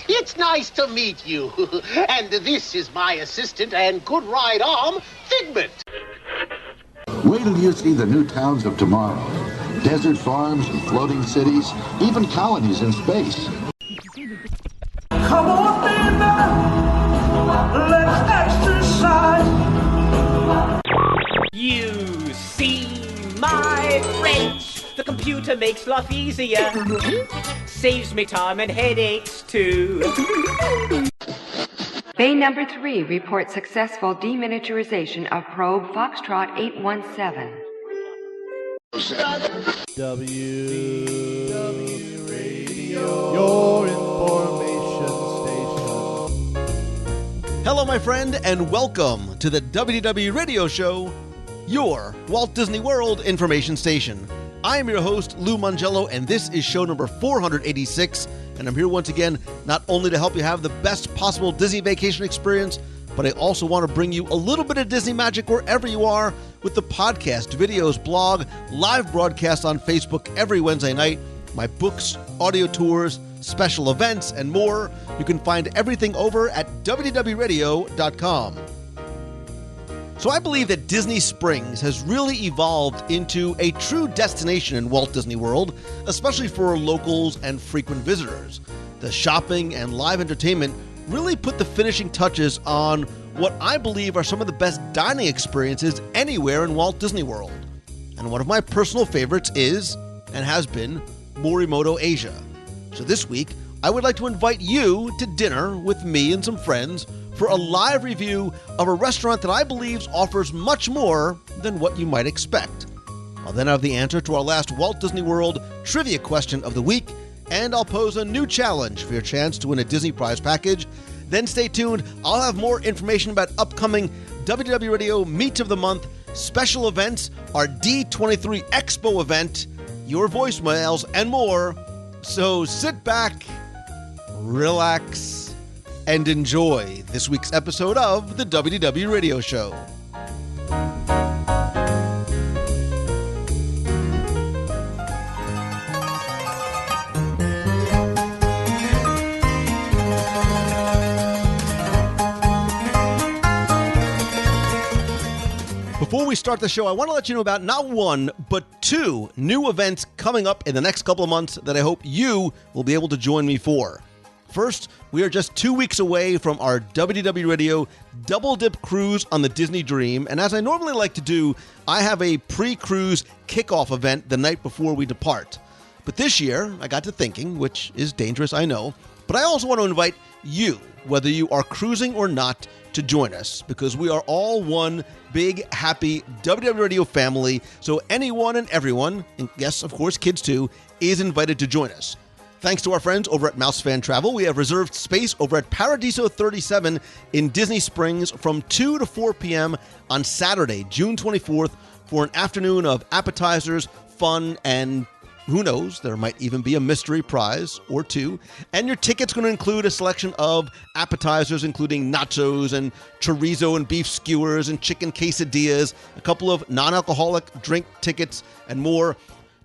It's nice to meet you. And this is my assistant and good right arm, Figment. Wait till you see the new towns of tomorrow. Desert farms and floating cities, even colonies in space. Come on, baby, let's exercise. You see my French, the computer makes life easier. Saves me time and headaches too. Bay number 3 reports successful deminiaturization of probe Foxtrot 817. WDW Radio, your information station. Hello, my friend, and welcome to the WDW Radio Show, your Walt Disney World information station. I am your host, Lou Mongello, and this is show number 486, and I'm here once again not only to help you have the best possible Disney vacation experience, but I also want to bring you a little bit of Disney magic wherever you are with the podcast, videos, blog, live broadcast on Facebook every Wednesday night, my books, audio tours, special events, and more. You can find everything over at WDWRadio.com. So I believe that Disney Springs has really evolved into a true destination in Walt Disney World, especially for locals and frequent visitors. The shopping and live entertainment really put the finishing touches on what I believe are some of the best dining experiences anywhere in Walt Disney World. And one of my personal favorites is, and has been, Morimoto Asia. So this week, I would like to invite you to dinner with me and some friends for a live review of a restaurant that I believe offers much more than what you might expect. I'll then have the answer to our last Walt Disney World trivia question of the week, and I'll pose a new challenge for your chance to win a Disney prize package. Then stay tuned. I'll have more information about upcoming WDW Radio Meet of the Month, special events, our D23 Expo event, your voicemails, and more. So sit back, relax, and enjoy this week's episode of the WDW Radio Show. Before we start the show, I want to let you know about not one, but two new events coming up in the next couple of months that I hope you will be able to join me for. First, we are just 2 weeks away from our WDW Radio Double Dip Cruise on the Disney Dream, and as I normally like to do, I have a pre-cruise kickoff event the night before we depart. But this year, I got to thinking, which is dangerous, I know, but I also want to invite you, whether you are cruising or not, to join us, because we are all one big, happy WDW Radio family, so anyone and everyone, and yes, of course, kids too, is invited to join us. Thanks to our friends over at Mouse Fan Travel, we have reserved space over at Paradiso 37 in Disney Springs from 2 to 4 p.m. on Saturday, June 24th, for an afternoon of appetizers, fun, and who knows, there might even be a mystery prize or two. And your ticket's going to include a selection of appetizers, including nachos and chorizo and beef skewers and chicken quesadillas, a couple of non-alcoholic drink tickets, and more.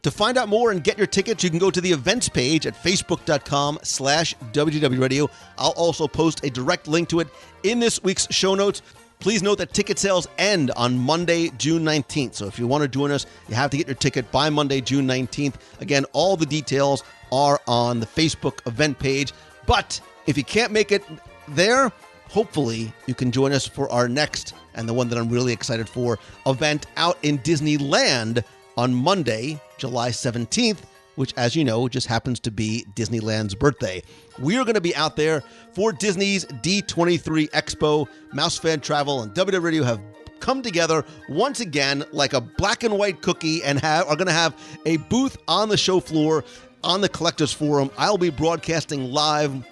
To find out more and get your tickets, you can go to the events page at facebook.com/WDW Radio. I'll also post a direct link to it in this week's show notes. Please note that ticket sales end on Monday, June 19th. So if you want to join us, you have to get your ticket by Monday, June 19th. Again, all the details are on the Facebook event page. But if you can't make it there, hopefully you can join us for our next, and the one that I'm really excited for, event out in Disneyland on Monday, July 17th, which, as you know, just happens to be Disneyland's birthday. We are going to be out there for Disney's D23 Expo. Mouse Fan Travel and WDW Radio have come together once again like a black and white cookie and are going to have a booth on the show floor on the Collectors Forum. I'll be broadcasting live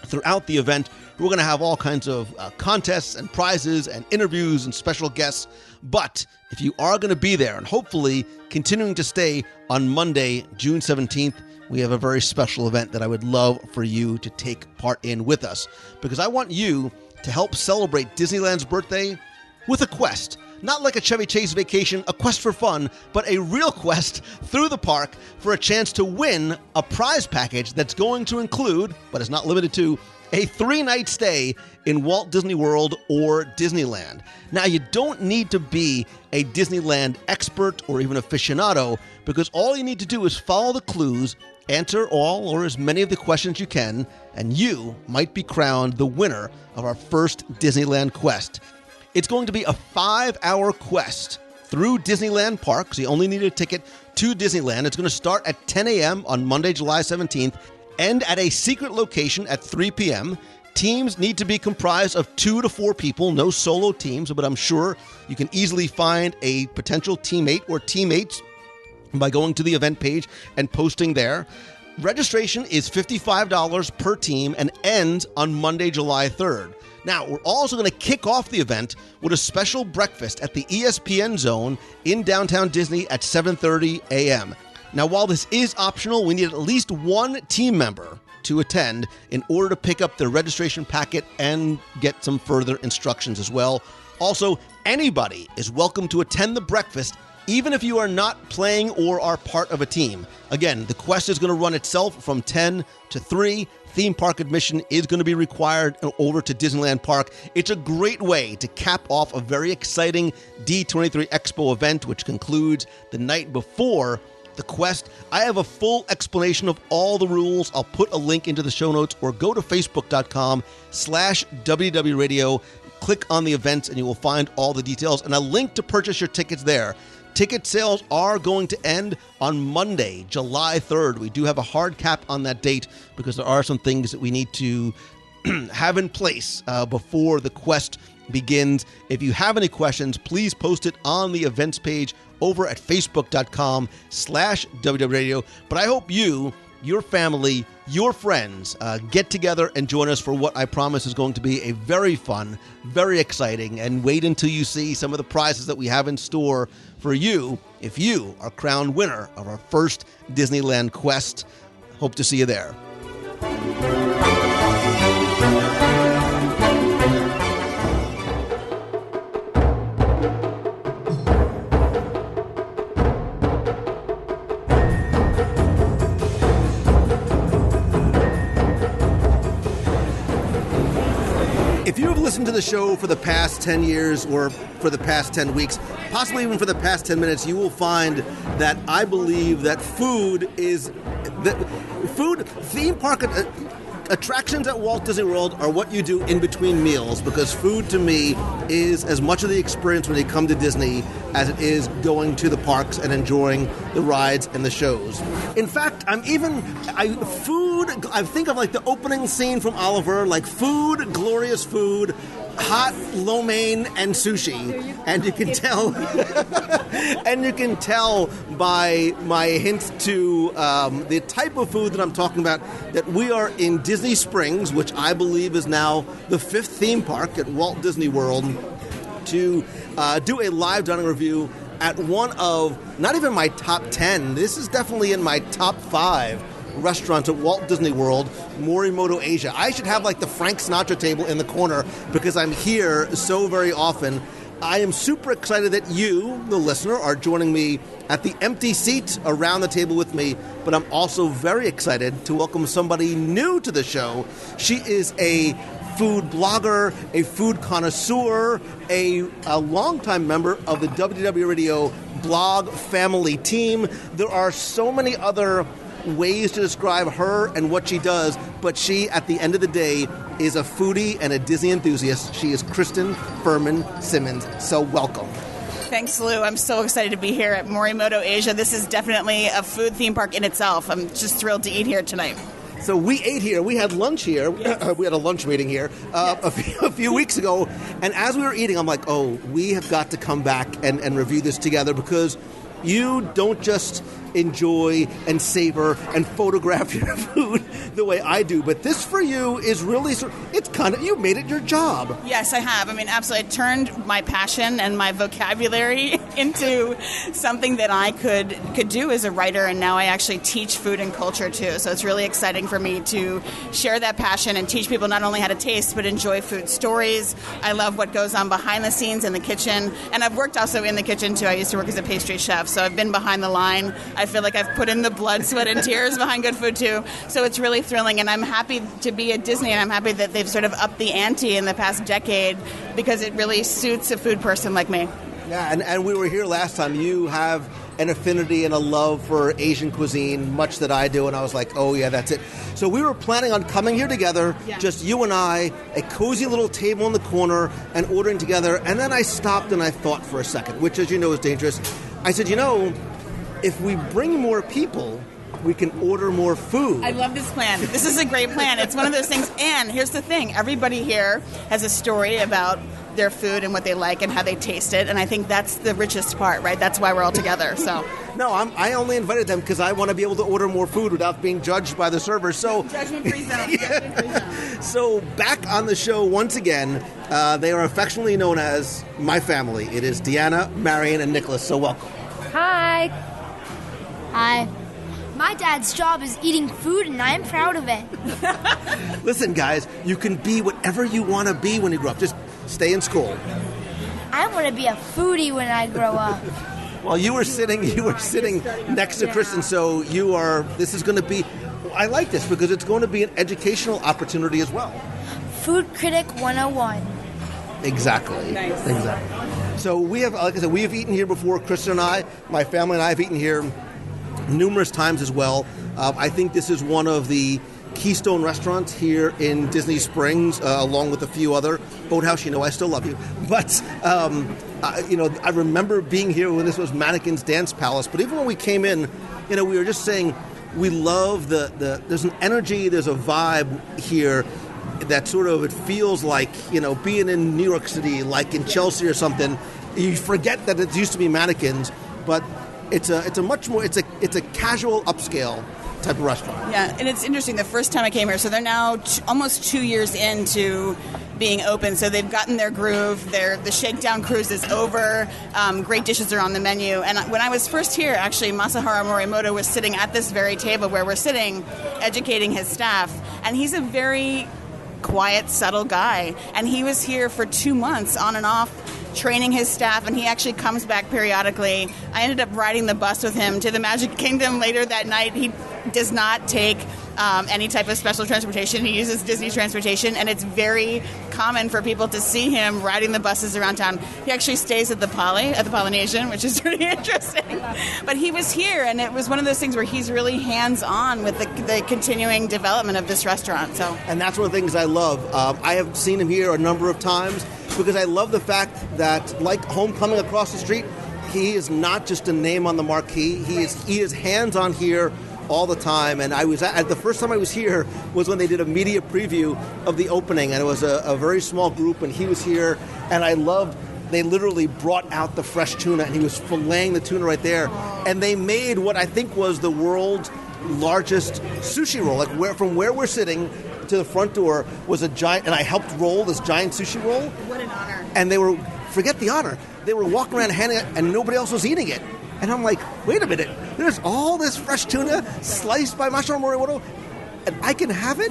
throughout the event. We're going to have all kinds of contests and prizes and interviews and special guests. But if you are going to be there and hopefully continuing to stay on Monday, June 17th, we have a very special event that I would love for you to take part in with us, because I want you to help celebrate Disneyland's birthday with a quest. not like a Chevy Chase vacation, a quest for fun, but a real quest through the park for a chance to win a prize package that's going to include, but is not limited to, a 3-night stay in Walt Disney World or Disneyland. Now, you don't need to be a Disneyland expert or even aficionado, because all you need to do is follow the clues, answer all or as many of the questions you can, and you might be crowned the winner of our first Disneyland quest. It's going to be a 5-hour quest through Disneyland Park, so you only need a ticket to Disneyland. It's going to start at 10 a.m. on Monday, July 17th, end at a secret location at 3 p.m. Teams need to be comprised of 2 to 4 people, no solo teams, but I'm sure you can easily find a potential teammate or teammates by going to the event page and posting there. Registration is $55 per team and ends on Monday, July 3rd. Now, we're also going to kick off the event with a special breakfast at the ESPN Zone in downtown Disney at 7:30 a.m. Now, while this is optional, we need at least one team member to attend in order to pick up their registration packet and get some further instructions as well. Also, anybody is welcome to attend the breakfast, even if you are not playing or are part of a team. Again, the quest is going to run itself from 10 to 3. Theme park admission is going to be required over to Disneyland Park. It's a great way to cap off a very exciting D23 Expo event, which concludes the night before the quest. I have a full explanation of all the rules. I'll put a link into the show notes, or go to facebook.com/WDW Radio. Click on the events and you will find all the details and a link to purchase your tickets there. Ticket sales are going to end on Monday, July 3rd. We do have a hard cap on that date because there are some things that we need to have in place before the quest begins. If you have any questions, please post it on the events page over at facebook.com/WDW Radio. But I hope you, your family, your friends get together and join us for what I promise is going to be a very fun, very exciting, and wait until you see some of the prizes that we have in store for you if you are crowned winner of our first Disneyland quest. Hope to see you there. If you have listened to the show for the past 10 years or for the past 10 weeks, possibly even for the past 10 minutes, you will find that I believe that theme park attractions at Walt Disney World are what you do in between meals, because food to me is as much of the experience when you come to Disney as it is going to the parks and enjoying the rides and the shows. In fact, I think of like the opening scene from Oliver, like food, glorious food, hot lo mein and sushi, and you can tell by my hint to the type of food that I'm talking about that we are in Disney Springs, which I believe is now the 5th theme park at Walt Disney World, to do a live dining review at one of, not even my top 10, this is definitely in my top 5 restaurants at Walt Disney World, Morimoto Asia. I should have like the Frank Sinatra table in the corner because I'm here so very often. I am super excited that you, the listener, are joining me at the empty seat around the table with me, but I'm also very excited to welcome somebody new to the show. She is a food blogger, a food connoisseur, a longtime member of the WDW Radio blog family team. There are so many other ways to describe her and what she does, but she, at the end of the day, is a foodie and a Disney enthusiast. She is Kristen Furman Simmons. So welcome. Thanks, Lou. I'm so excited to be here at Morimoto Asia. This is definitely a food theme park in itself. I'm just thrilled to eat here tonight. So we ate here. We had lunch here. Yes. We had a lunch meeting here a few weeks ago. And as we were eating, I'm like, oh, we have got to come back and review this together, because you don't just enjoy and savor and photograph your food. the way I do. But this for you is really it's kind of, you made it your job. Yes, I have. I mean, absolutely. I turned my passion and my vocabulary into something that I could do as a writer, and now I actually teach food and culture too. So it's really exciting for me to share that passion and teach people not only how to taste, but enjoy food stories. I love what goes on behind the scenes in the kitchen, and I've worked also in the kitchen too. I used to work as a pastry chef, so I've been behind the line. I feel like I've put in the blood, sweat, and tears behind good food too. So it's really thrilling, and I'm happy to be at Disney, and I'm happy that they've sort of upped the ante in the past decade because it really suits a food person like me. Yeah, and we were here last time. You have an affinity and a love for Asian cuisine, much that I do, and I was like, oh yeah, that's it. So we were planning on coming here together, just you and I, a cozy little table in the corner, and ordering together, and then I stopped and I thought for a second, which, as you know, is dangerous. I said, if we bring more people, we can order more food. I love this plan. This is a great plan. It's one of those things. And here's the thing. Everybody here has a story about their food and what they like and how they taste it. And I think that's the richest part, right? That's why we're all together. So. No, I only invited them because I want to be able to order more food without being judged by the server. So Judgment-free zone. Judgment-free zone. So back on the show once again, they are affectionately known as my family. It is Deanna, Marion, and Nicholas. So welcome. Hi. Hi. My dad's job is eating food, and I'm proud of it. Listen, guys, you can be whatever you want to be when you grow up. Just stay in school. I want to be a foodie when I grow up. Well, you were sitting next to Kristen, so this is going to be, I like this because it's going to be an educational opportunity as well. Food Critic 101. Exactly. Nice. Exactly. So we have, like I said, we have eaten here before. Kristen and I, my family and I have eaten here numerous times as well. I think this is one of the keystone restaurants here in Disney Springs, along with a few other. Boathouse, I still love you. But, I remember being here when this was Mannequin's Dance Palace. But even when we came in, we were just saying we love there's an energy, there's a vibe here that sort of, it feels like, being in New York City, like in Chelsea or something. You forget that it used to be Mannequin's, but it's a much more, it's a casual upscale type of restaurant. Yeah, and it's interesting. The first time I came here, so they're now almost 2 years into being open, so they've gotten their groove. The shakedown cruise is over. Great dishes are on the menu. And when I was first here, actually, Masahiro Morimoto was sitting at this very table where we're sitting, educating his staff, and he's a very quiet, subtle guy. And he was here for 2 months on and off, training his staff, and he actually comes back periodically. I ended up riding the bus with him to the Magic Kingdom later that night. He does not take any type of special transportation. He uses Disney transportation, and it's very common for people to see him riding the buses around town. He actually stays at the Polynesian, which is pretty interesting. But he was here, and it was one of those things where he's really hands-on with the continuing development of this restaurant. And that's one of the things I love. I have seen him here a number of times because I love the fact that, like Homecoming across the street, he is not just a name on the marquee. He is hands-on here all the time. And the first time I was here was when they did a media preview of the opening, and it was a very small group, and he was here, and I loved, they literally brought out the fresh tuna, and he was filleting the tuna right there, and they made what I think was the world's largest sushi roll. Like from where we're sitting to the front door was a giant, and I helped roll this giant sushi roll. What an honor. And forget the honor, they were walking around handing it, and nobody else was eating it. And I'm like, wait a minute, there's all this fresh tuna sliced by Masahiro Morimoto, and I can have it?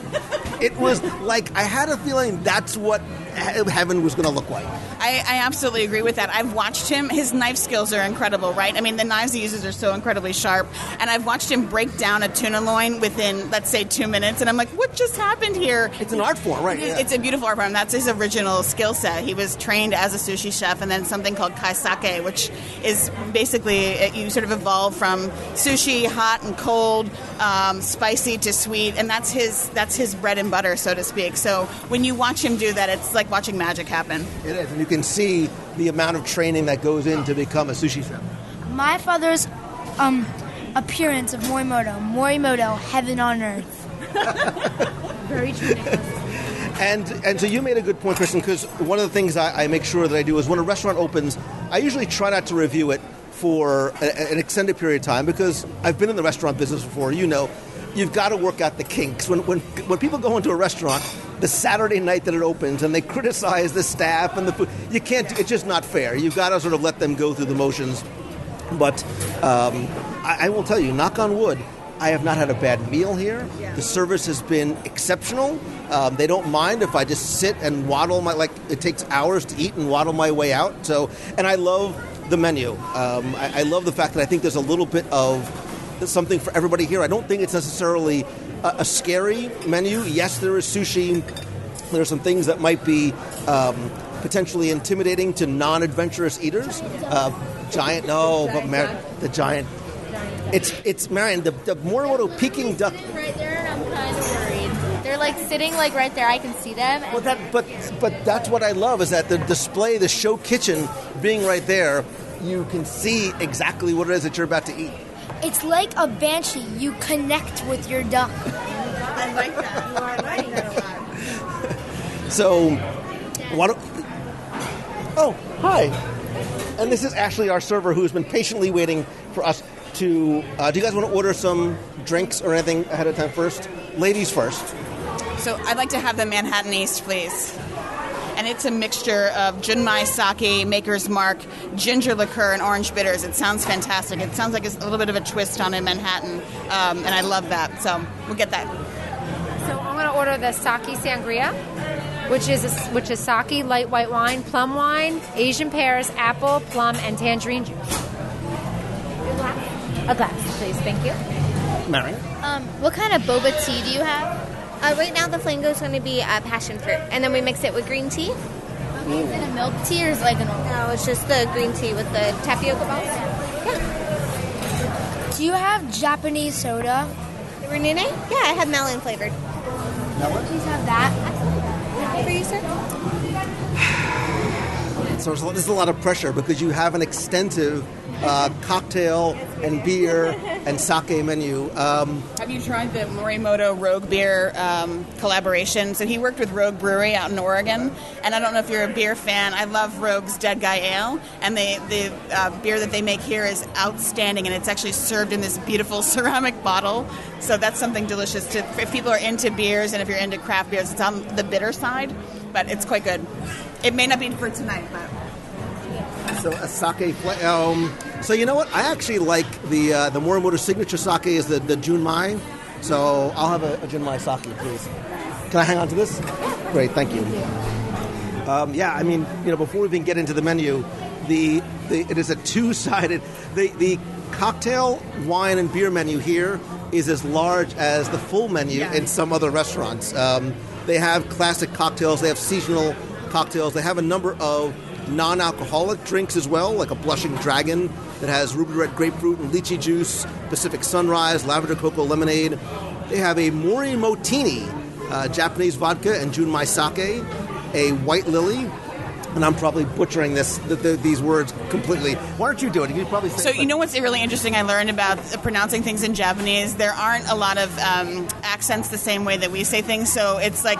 It was like, I had a feeling that's what heaven was going to look like. I absolutely agree with that. I've watched him. His knife skills are incredible, right? I mean, the knives he uses are so incredibly sharp. And I've watched him break down a tuna loin within, let's say, 2 minutes. And I'm like, what just happened here? It's an art form, right? It's a beautiful art form. That's his original skill set. He was trained as a sushi chef, and then something called kaisake, which is basically, you sort of evolve from sushi, hot and cold, spicy to sweet. And that's his bread and butter, so to speak. So when you watch him do that, it's like watching magic happen. It is, and you can see the amount of training that goes in to become a sushi chef. My father's appearance of Morimoto, heaven on earth. Very true, Nicholas. And so you made a good point, Kristen, because one of the things I make sure that I do is when a restaurant opens, I usually try not to review it for an extended period of time because I've been in the restaurant business before, you've got to work out the kinks. When people go into a restaurant the Saturday night that it opens and they criticize the staff and the food, you can't. It's just not fair. You've got to sort of let them go through the motions. But I will tell you, knock on wood, I have not had a bad meal here. Yeah. The service has been exceptional. They don't mind if I just sit and waddle it takes hours to eat and waddle my way out. So, and I love the menu. I love the fact that I think there's a little bit of something for everybody here. I don't think it's necessarily a scary menu. Yes, there is sushi. There are some things that might be potentially intimidating to non-adventurous eaters. The giant. It's Marion, the Morimoto Peking duck. Right there, and I'm kind of worried. They're like sitting like right there. I can see them. But that's what I love is that the display, the show kitchen being right there, you can see exactly what it is that you're about to eat. It's like a banshee. You connect with your duck. I like that. I like that a lot. So, oh, hi. And this is Ashley, our server, who's been patiently waiting for us to... do you guys want to order some drinks or anything ahead of time first? Ladies first. So I'd like to have the Manhattan East, please. And it's a mixture of Junmai sake, Maker's Mark, ginger liqueur, and orange bitters. It sounds fantastic. It sounds like it's a little bit of a twist on a Manhattan, and I love that. So we'll get that. So I'm going to order the sake sangria, which is sake, light white wine, plum wine, Asian pears, apple, plum, and tangerine juice. A glass, please. Thank you. Mary? What kind of boba tea do you have? Right now the flamingo is going to be passion fruit, and then we mix it with green tea. Okay, is it a milk tea or is it like a normal? No, it's just the green tea with the tapioca balls. Yeah. Do you have Japanese soda? The Renine? Yeah, I have melon flavored. Melon? Please have that. For you, sir? So there's a lot of pressure because you have an extensive cocktail and beer and sake menu. Have you tried the Morimoto Rogue Beer collaboration? So he worked with Rogue Brewery out in Oregon, and I don't know if you're a beer fan. I love Rogue's Dead Guy Ale, and the beer that they make here is outstanding, and it's actually served in this beautiful ceramic bottle. So that's something delicious if people are into beers and if you're into craft beers. It's on the bitter side, but it's quite good. It may not be for tonight, but... So a sake... so you know what? I actually like the Morimoto signature sake is the Junmai. So I'll have a Junmai sake, please. Can I hang on to this? Great, thank you. Yeah, I mean, before we even get into the menu, it is a two-sided... The cocktail, wine, and beer menu here is as large as the full menu in some other restaurants. They have classic cocktails. They have seasonal cocktails. They have a number of non-alcoholic drinks as well, like a Blushing Dragon that has ruby red grapefruit and lychee juice, Pacific Sunrise, lavender cocoa lemonade. They have a Morimotini, Japanese vodka and Junmai sake, a White Lily, and I'm probably butchering these words completely. Why don't you do it? You probably say so. You know what's really interesting I learned about pronouncing things in Japanese? There aren't a lot of accents the same way that we say things. So it's like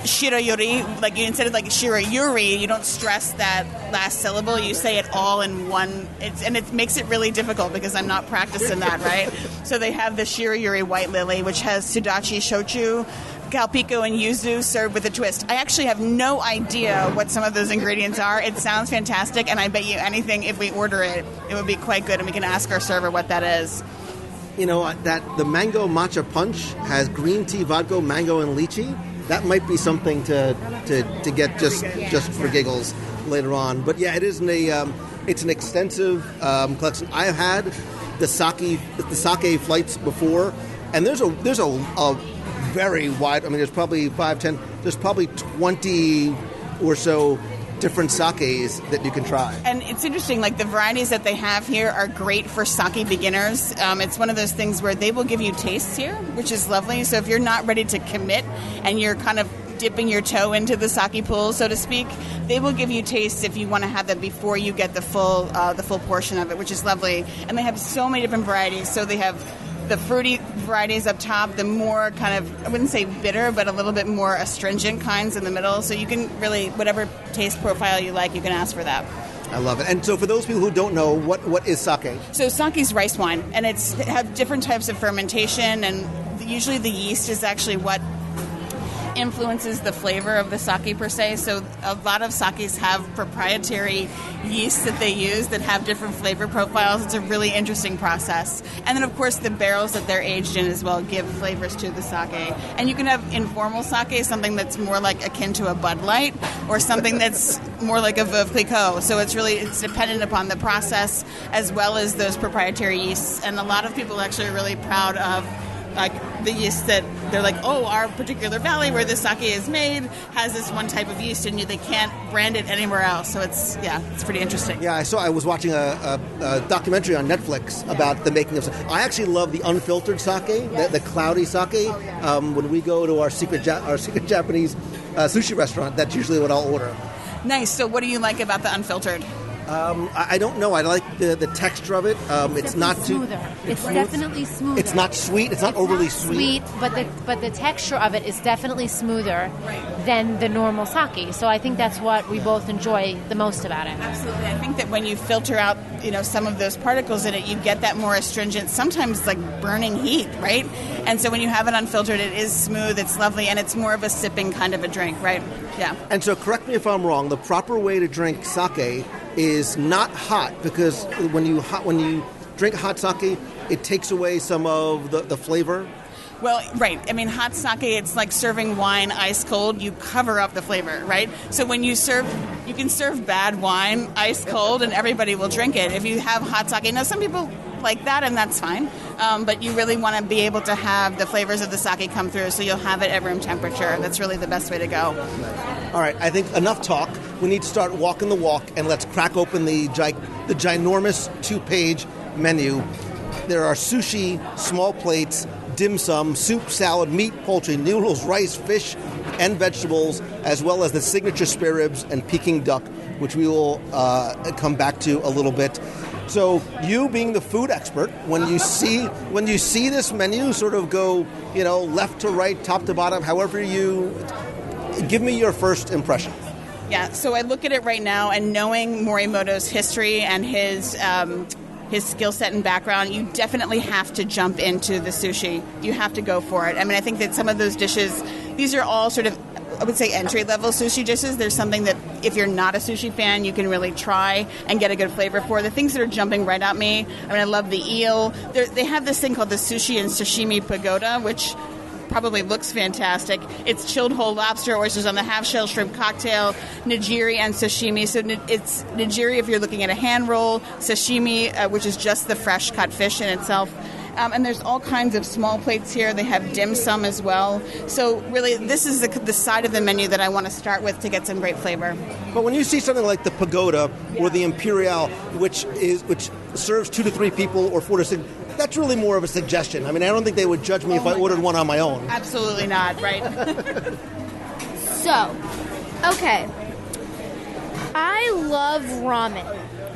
shirayuri, like instead of like shirayuri, you don't stress that last syllable. You say it all in one. And it makes it really difficult because I'm not practicing that, right? So they have the shirayuri White Lily, which has sudachi shochu, Calpico and yuzu served with a twist. I actually have no idea what some of those ingredients are. It sounds fantastic, and I bet you anything, if we order it, it would be quite good, and we can ask our server what that is. You know, the mango matcha punch has green tea, vodka, mango, and lychee. That might be something to get just for giggles later on. But yeah, it is it's an extensive collection. I've had the sake flights before, and there's a very wide. I mean, there's probably 5-10. There's probably 20 or so different sakes that you can try. And it's interesting, like the varieties that they have here are great for sake beginners. It's one of those things where they will give you tastes here, which is lovely. So if you're not ready to commit and you're kind of dipping your toe into the sake pool, so to speak, they will give you tastes if you want to have them before you get the full portion of it, which is lovely. And they have so many different varieties. So they have the fruity varieties up top, the more kind of, I wouldn't say bitter, but a little bit more astringent kinds in the middle. So you can really, whatever taste profile you like, you can ask for that. I love it. And so for those people who don't know, what is sake? So sake is rice wine, and it have different types of fermentation, and usually the yeast is actually what influences the flavor of the sake per se. So a lot of sakes have proprietary yeasts that they use that have different flavor profiles. It's a really interesting process. And then, of course, the barrels that they're aged in as well give flavors to the sake. And you can have informal sake, something that's more like akin to a Bud Light, or something that's more like a Veuve Clicquot. So it's dependent upon the process as well as those proprietary yeasts. And a lot of people actually are really proud of like the yeast that they're like, oh, our particular valley where this sake is made has this one type of yeast, and they can't brand it anywhere else. So it's pretty interesting. Yeah, I was watching a documentary on Netflix about the making of sake. I actually love the unfiltered sake, the cloudy sake. Oh, yeah. When we go to our secret Japanese sushi restaurant, that's usually what I'll order. Nice. So what do you like about the unfiltered? I don't know. I like the texture of it. It's not smoother. It's definitely smoother. It's not sweet. It's not overly sweet. But the texture of it is definitely smoother than the normal sake. So I think that's what we both enjoy the most about it. Absolutely. I think that when you filter out, some of those particles in it, you get that more astringent, sometimes like burning heat, right? And so when you have it unfiltered, it is smooth, it's lovely, and it's more of a sipping kind of a drink, right? Yeah. And so correct me if I'm wrong, the proper way to drink sake is not hot, because when you drink hot sake, it takes away some of the flavor. Well, right. I mean, hot sake, it's like serving wine ice cold. You cover up the flavor, right? So when you can serve bad wine ice cold and everybody will drink it. If you have hot sake, now some people like that and that's fine, but you really want to be able to have the flavors of the sake come through, so you'll have it at room temperature. That's really the best way to go. All right, I think enough talk. We need to start walking the walk, and let's crack open the ginormous 2-page menu. There are sushi, small plates, dim sum, soup, salad, meat, poultry, noodles, rice, fish, and vegetables, as well as the signature spare ribs and Peking duck, which we will come back to a little bit. So you being the food expert, when you see this menu sort of go, left to right, top to bottom, however you give me your first impression. Yeah, so I look at it right now, and knowing Morimoto's history and his skill set and background, you definitely have to jump into the sushi. You have to go for it. I mean, I think that some of those dishes, these are all sort of, I would say, entry-level sushi dishes. There's something that if you're not a sushi fan, you can really try and get a good flavor for. The things that are jumping right at me, I love the eel. They have this thing called the Sushi and Sashimi Pagoda, which probably looks fantastic. It's chilled whole lobster, oysters on the half-shell, shrimp cocktail, nigiri, and sashimi. So it's nigiri if you're looking at a hand roll, sashimi, which is just the fresh cut fish in itself. And there's all kinds of small plates here. They have dim sum as well. So really, this is the side of the menu that I want to start with to get some great flavor. But when you see something like the Pagoda or the Imperial, which serves 2 to 3 people or 4 to 6, that's really more of a suggestion. I mean, I don't think they would judge me if I ordered one on my own. Absolutely not, right? So, okay. I love ramen.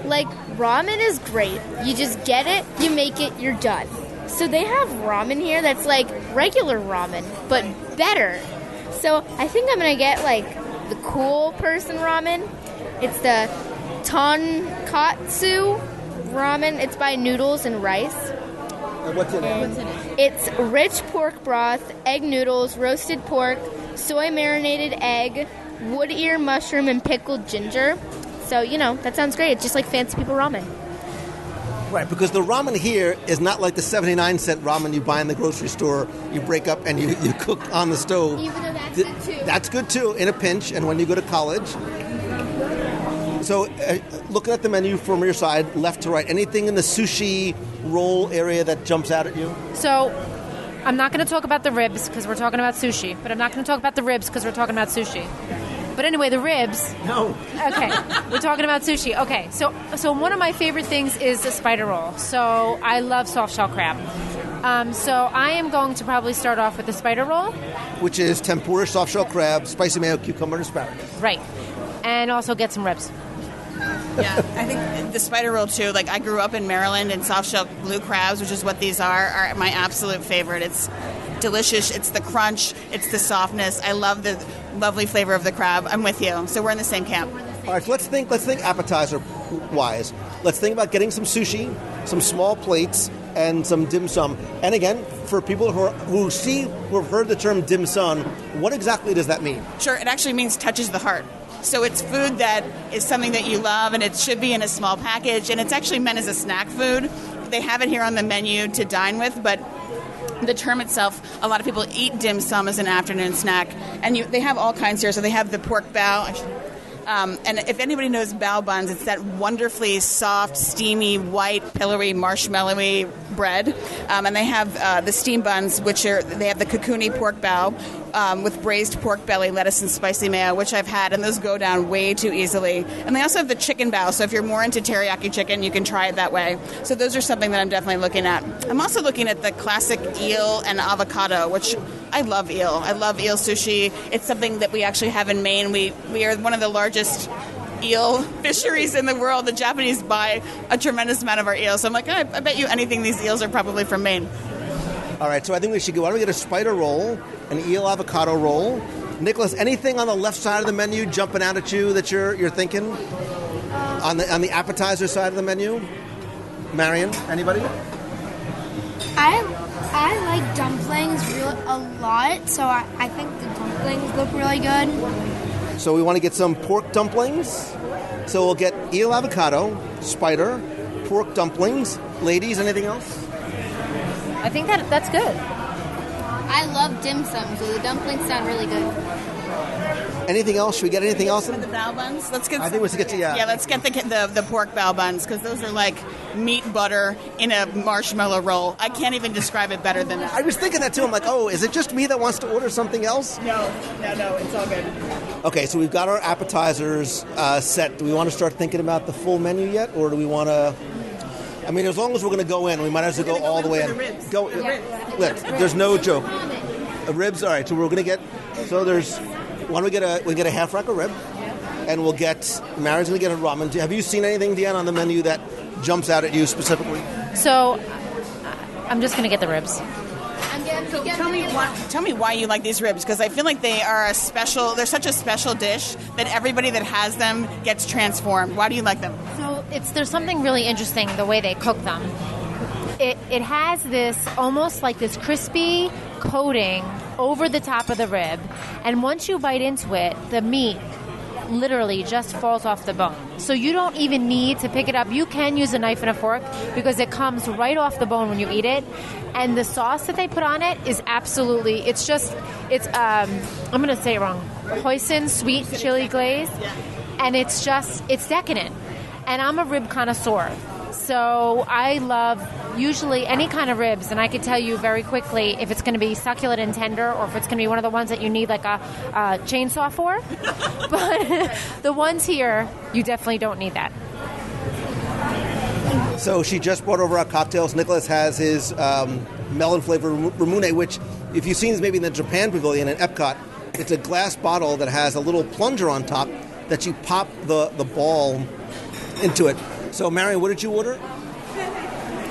Like, ramen is great. You just get it, you make it, you're done. So they have ramen here that's like regular ramen, but better. So I think I'm going to get, like, the cool person ramen. It's the tonkatsu ramen. It's by Noodles and Rice. What's in it? It's rich pork broth, egg noodles, roasted pork, soy marinated egg, wood ear mushroom, and pickled ginger. So, that sounds great. It's just like fancy people ramen. Right, because the ramen here is not like the 79-cent ramen you buy in the grocery store. You break up and you cook on the stove. Even though that's good too. That's good too, in a pinch, and when you go to college. So, looking at the menu from your side, left to right, anything in the sushi roll area that jumps out at you? So, I'm not going to talk about the ribs because we're talking about sushi, but I'm not going to talk about the ribs because we're talking about sushi. But anyway, the ribs. No. Okay, we're talking about sushi. Okay, so one of my favorite things is the spider roll. So I love soft shell crab. So I am going to probably start off with the spider roll, which is tempura, soft shell crab, spicy mayo, cucumber, and asparagus. Right, and also get some ribs. Yeah, I think the spider roll too. Like, I grew up in Maryland, and soft shell blue crabs, which is what these are my absolute favorite. It's delicious. It's the crunch. It's the softness. I love the lovely flavor of the crab. I'm with you. So we're in the same camp. All right, so let's think appetizer wise. Let's think about getting some sushi, some small plates, and some dim sum. And again, for people who have heard the term dim sum, what exactly does that mean? Sure, it actually means touches the heart. So it's food that is something that you love, and it should be in a small package, and it's actually meant as a snack food. They have it here on the menu to dine with, but the term itself, a lot of people eat dim sum as an afternoon snack, and they have all kinds here. So they have the pork bao. And if anybody knows bao buns, it's that wonderfully soft, steamy, white, pillory, marshmallowy bread. And they have the steam buns, they have the cocoony pork bao with braised pork belly, lettuce, and spicy mayo, which I've had, and those go down way too easily. And they also have the chicken bao, so if you're more into teriyaki chicken, you can try it that way. So those are something that I'm definitely looking at. I'm also looking at the classic eel and avocado, which I love eel. I love eel sushi. It's something that we actually have in Maine. We are one of the largest eel fisheries in the world. The Japanese buy a tremendous amount of our eels. So I'm like, I bet you anything these eels are probably from Maine. All right, so I think we should go. Why don't we get a spider roll, an eel avocado roll? Nicholas, anything on the left side of the menu jumping out at you that you're thinking? On the appetizer side of the menu? Marion, anybody? I like dumplings a lot, so I think the dumplings look really good. So we want to get some pork dumplings. So we'll get eel avocado, spider, pork dumplings. Ladies, anything else? I think that's good. I love dim sum, so the dumplings sound really good. Anything else? Should we get anything else? The bao buns. Let's get. I think we should get Yeah, let's get the pork bao buns, because those are like meat butter in a marshmallow roll. I can't even describe it better than that. I was thinking that too. I'm like, oh, is it just me that wants to order something else? No, it's all good. Okay, so we've got our appetizers set. Do we want to start thinking about the full menu yet, or do we want to? I mean, as long as we're going to go in, we might as well go all the way in. The ribs. Go. Ribs. There's no joke. Ribs. All right. So we're going to get. So there's. Why don't we get a half rack of rib, and we'll get. Marion's going to get a ramen. Have you seen anything, Deanna, on the menu that jumps out at you specifically? So, I'm just going to get the ribs. So tell me why you like these ribs, because I feel like they're such a special dish that everybody that has them gets transformed. Why do you like them? So there's something really interesting the way they cook them. It has this almost like this crispy coating over the top of the rib, and once you bite into it, the meat literally just falls off the bone. So you don't even need to pick it up. You can use a knife and a fork because it comes right off the bone when you eat it. And the sauce that they put on it is absolutely, I'm going to say it wrong, hoisin sweet chili glaze. And it's decadent. And I'm a rib connoisseur. So I love usually any kind of ribs, and I could tell you very quickly if it's going to be succulent and tender, or if it's going to be one of the ones that you need like a chainsaw for. But the ones here, you definitely don't need that. So she just brought over our cocktails. Nicholas has his melon-flavored Ramune, which, if you've seen this maybe in the Japan Pavilion in Epcot, it's a glass bottle that has a little plunger on top that you pop the ball into it. So, Marion, what did you order?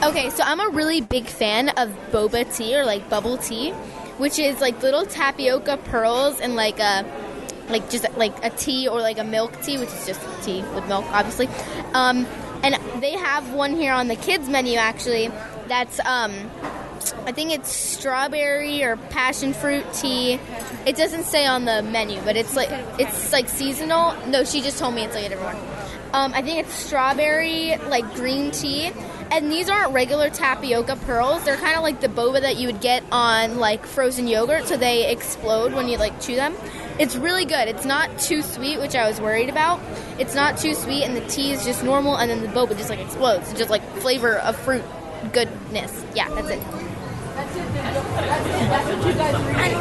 Okay, so I'm a really big fan of boba tea, or like bubble tea, which is like little tapioca pearls and like a tea, or like a milk tea, which is just tea with milk, obviously. And they have one here on the kids menu, actually, that's I think it's strawberry or passion fruit tea. It doesn't say on the menu, but it's like seasonal. No, she just told me it's like a different one. I think it's strawberry, like green tea. And these aren't regular tapioca pearls. They're kind of like the boba that you would get on like frozen yogurt, so they explode when you like chew them. It's really good. It's not too sweet, which I was worried about. It's not too sweet, and the tea is just normal, and then the boba just like explodes. It's just like flavor of fruit goodness. Yeah, that's it. That's what you guys read.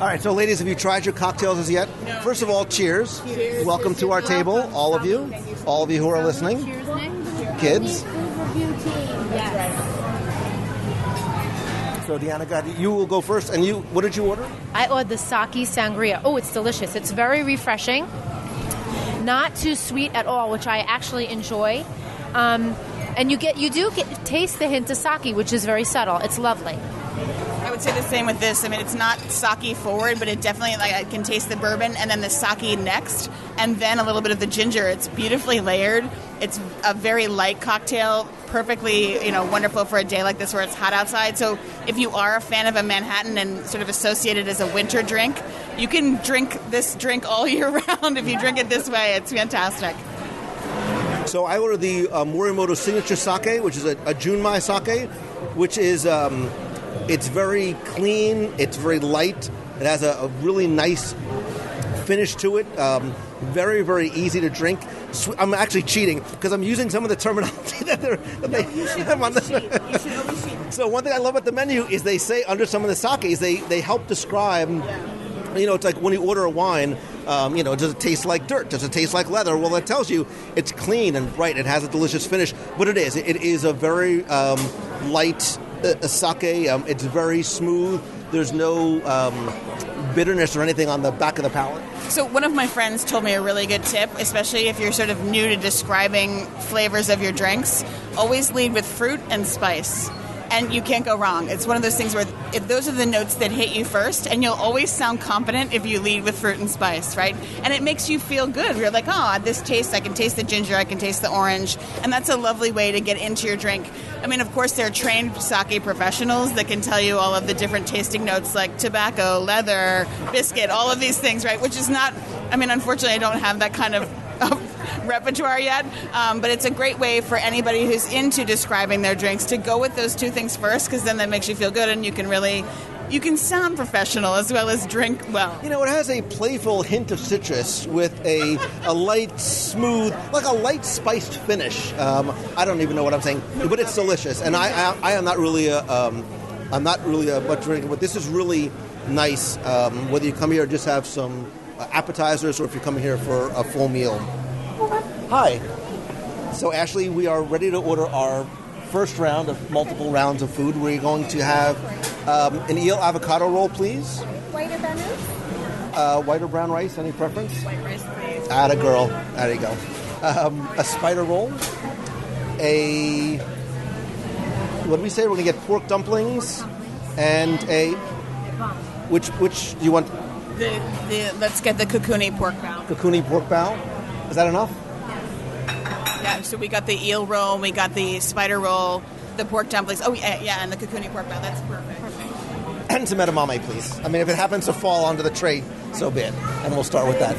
All right, so ladies, have you tried your cocktails as yet? No. First of all, cheers. Welcome to our table, all of you who are listening. Cheers, Nick. Kids. Yes. So, Deanna, you will go first. And you, what did you order? I ordered the sake sangria. Oh, it's delicious. It's very refreshing. Not too sweet at all, which I actually enjoy. And you do taste the hint of sake, which is very subtle. It's lovely. I would say the same with this. I mean, it's not sake forward, but it definitely, I can taste the bourbon and then the sake next, and then a little bit of the ginger. It's beautifully layered. It's a very light cocktail, perfectly, wonderful for a day like this where it's hot outside. So if you are a fan of a Manhattan and sort of associated as a winter drink, you can drink this drink all year round if you drink it this way. It's fantastic. So I ordered the Morimoto signature sake, which is a Junmai sake, which is it's very clean, it's very light, it has a really nice finish to it, very, very easy to drink. I'm actually cheating because I'm using some of the terminology that they have on this. You should always cheat. So one thing I love about the menu is they say under some of the sakes, they help describe, it's like when you order a wine, does it taste like dirt? Does it taste like leather? Well, it tells you it's clean and right. It has a delicious finish, but it is a very light sake. It's very smooth. There's no bitterness or anything on the back of the palate. So one of my friends told me a really good tip, especially if you're sort of new to describing flavors of your drinks. Always lead with fruit and spice. And you can't go wrong. It's one of those things where if those are the notes that hit you first, and you'll always sound confident if you lead with fruit and spice, right? And it makes you feel good. You're like, this taste, I can taste the ginger, I can taste the orange. And that's a lovely way to get into your drink. I mean, of course, there are trained sake professionals that can tell you all of the different tasting notes like tobacco, leather, biscuit, all of these things, right? Which is not, unfortunately, I don't have that kind of repertoire yet, but it's a great way for anybody who's into describing their drinks to go with those two things first, because then that makes you feel good and you can sound professional as well as drink well. It has a playful hint of citrus with a light, smooth, like a light spiced finish. I don't even know what I'm saying, but it's delicious. And I am not really I'm not really a much drinker, but this is really nice. Whether you come here or just have some appetizers, or if you're coming here for a full meal. Hi. So, Ashley, we are ready to order our first round of multiple rounds of food. We're going to have an eel avocado roll, please. White or brown rice? White or brown rice, any preference? White rice, please. Atta girl. There you go. A spider roll. What did we say? We're going to get pork dumplings and which do you want? Let's get the kokuni pork bao. Kokuni pork bao? Is that enough? Yeah, so we got the eel roll, we got the spider roll, the pork dumplings. Oh, yeah, and the kokuni pork bao. That's perfect. And some edamame, please. If it happens to fall onto the tray, so be it. And we'll start with that.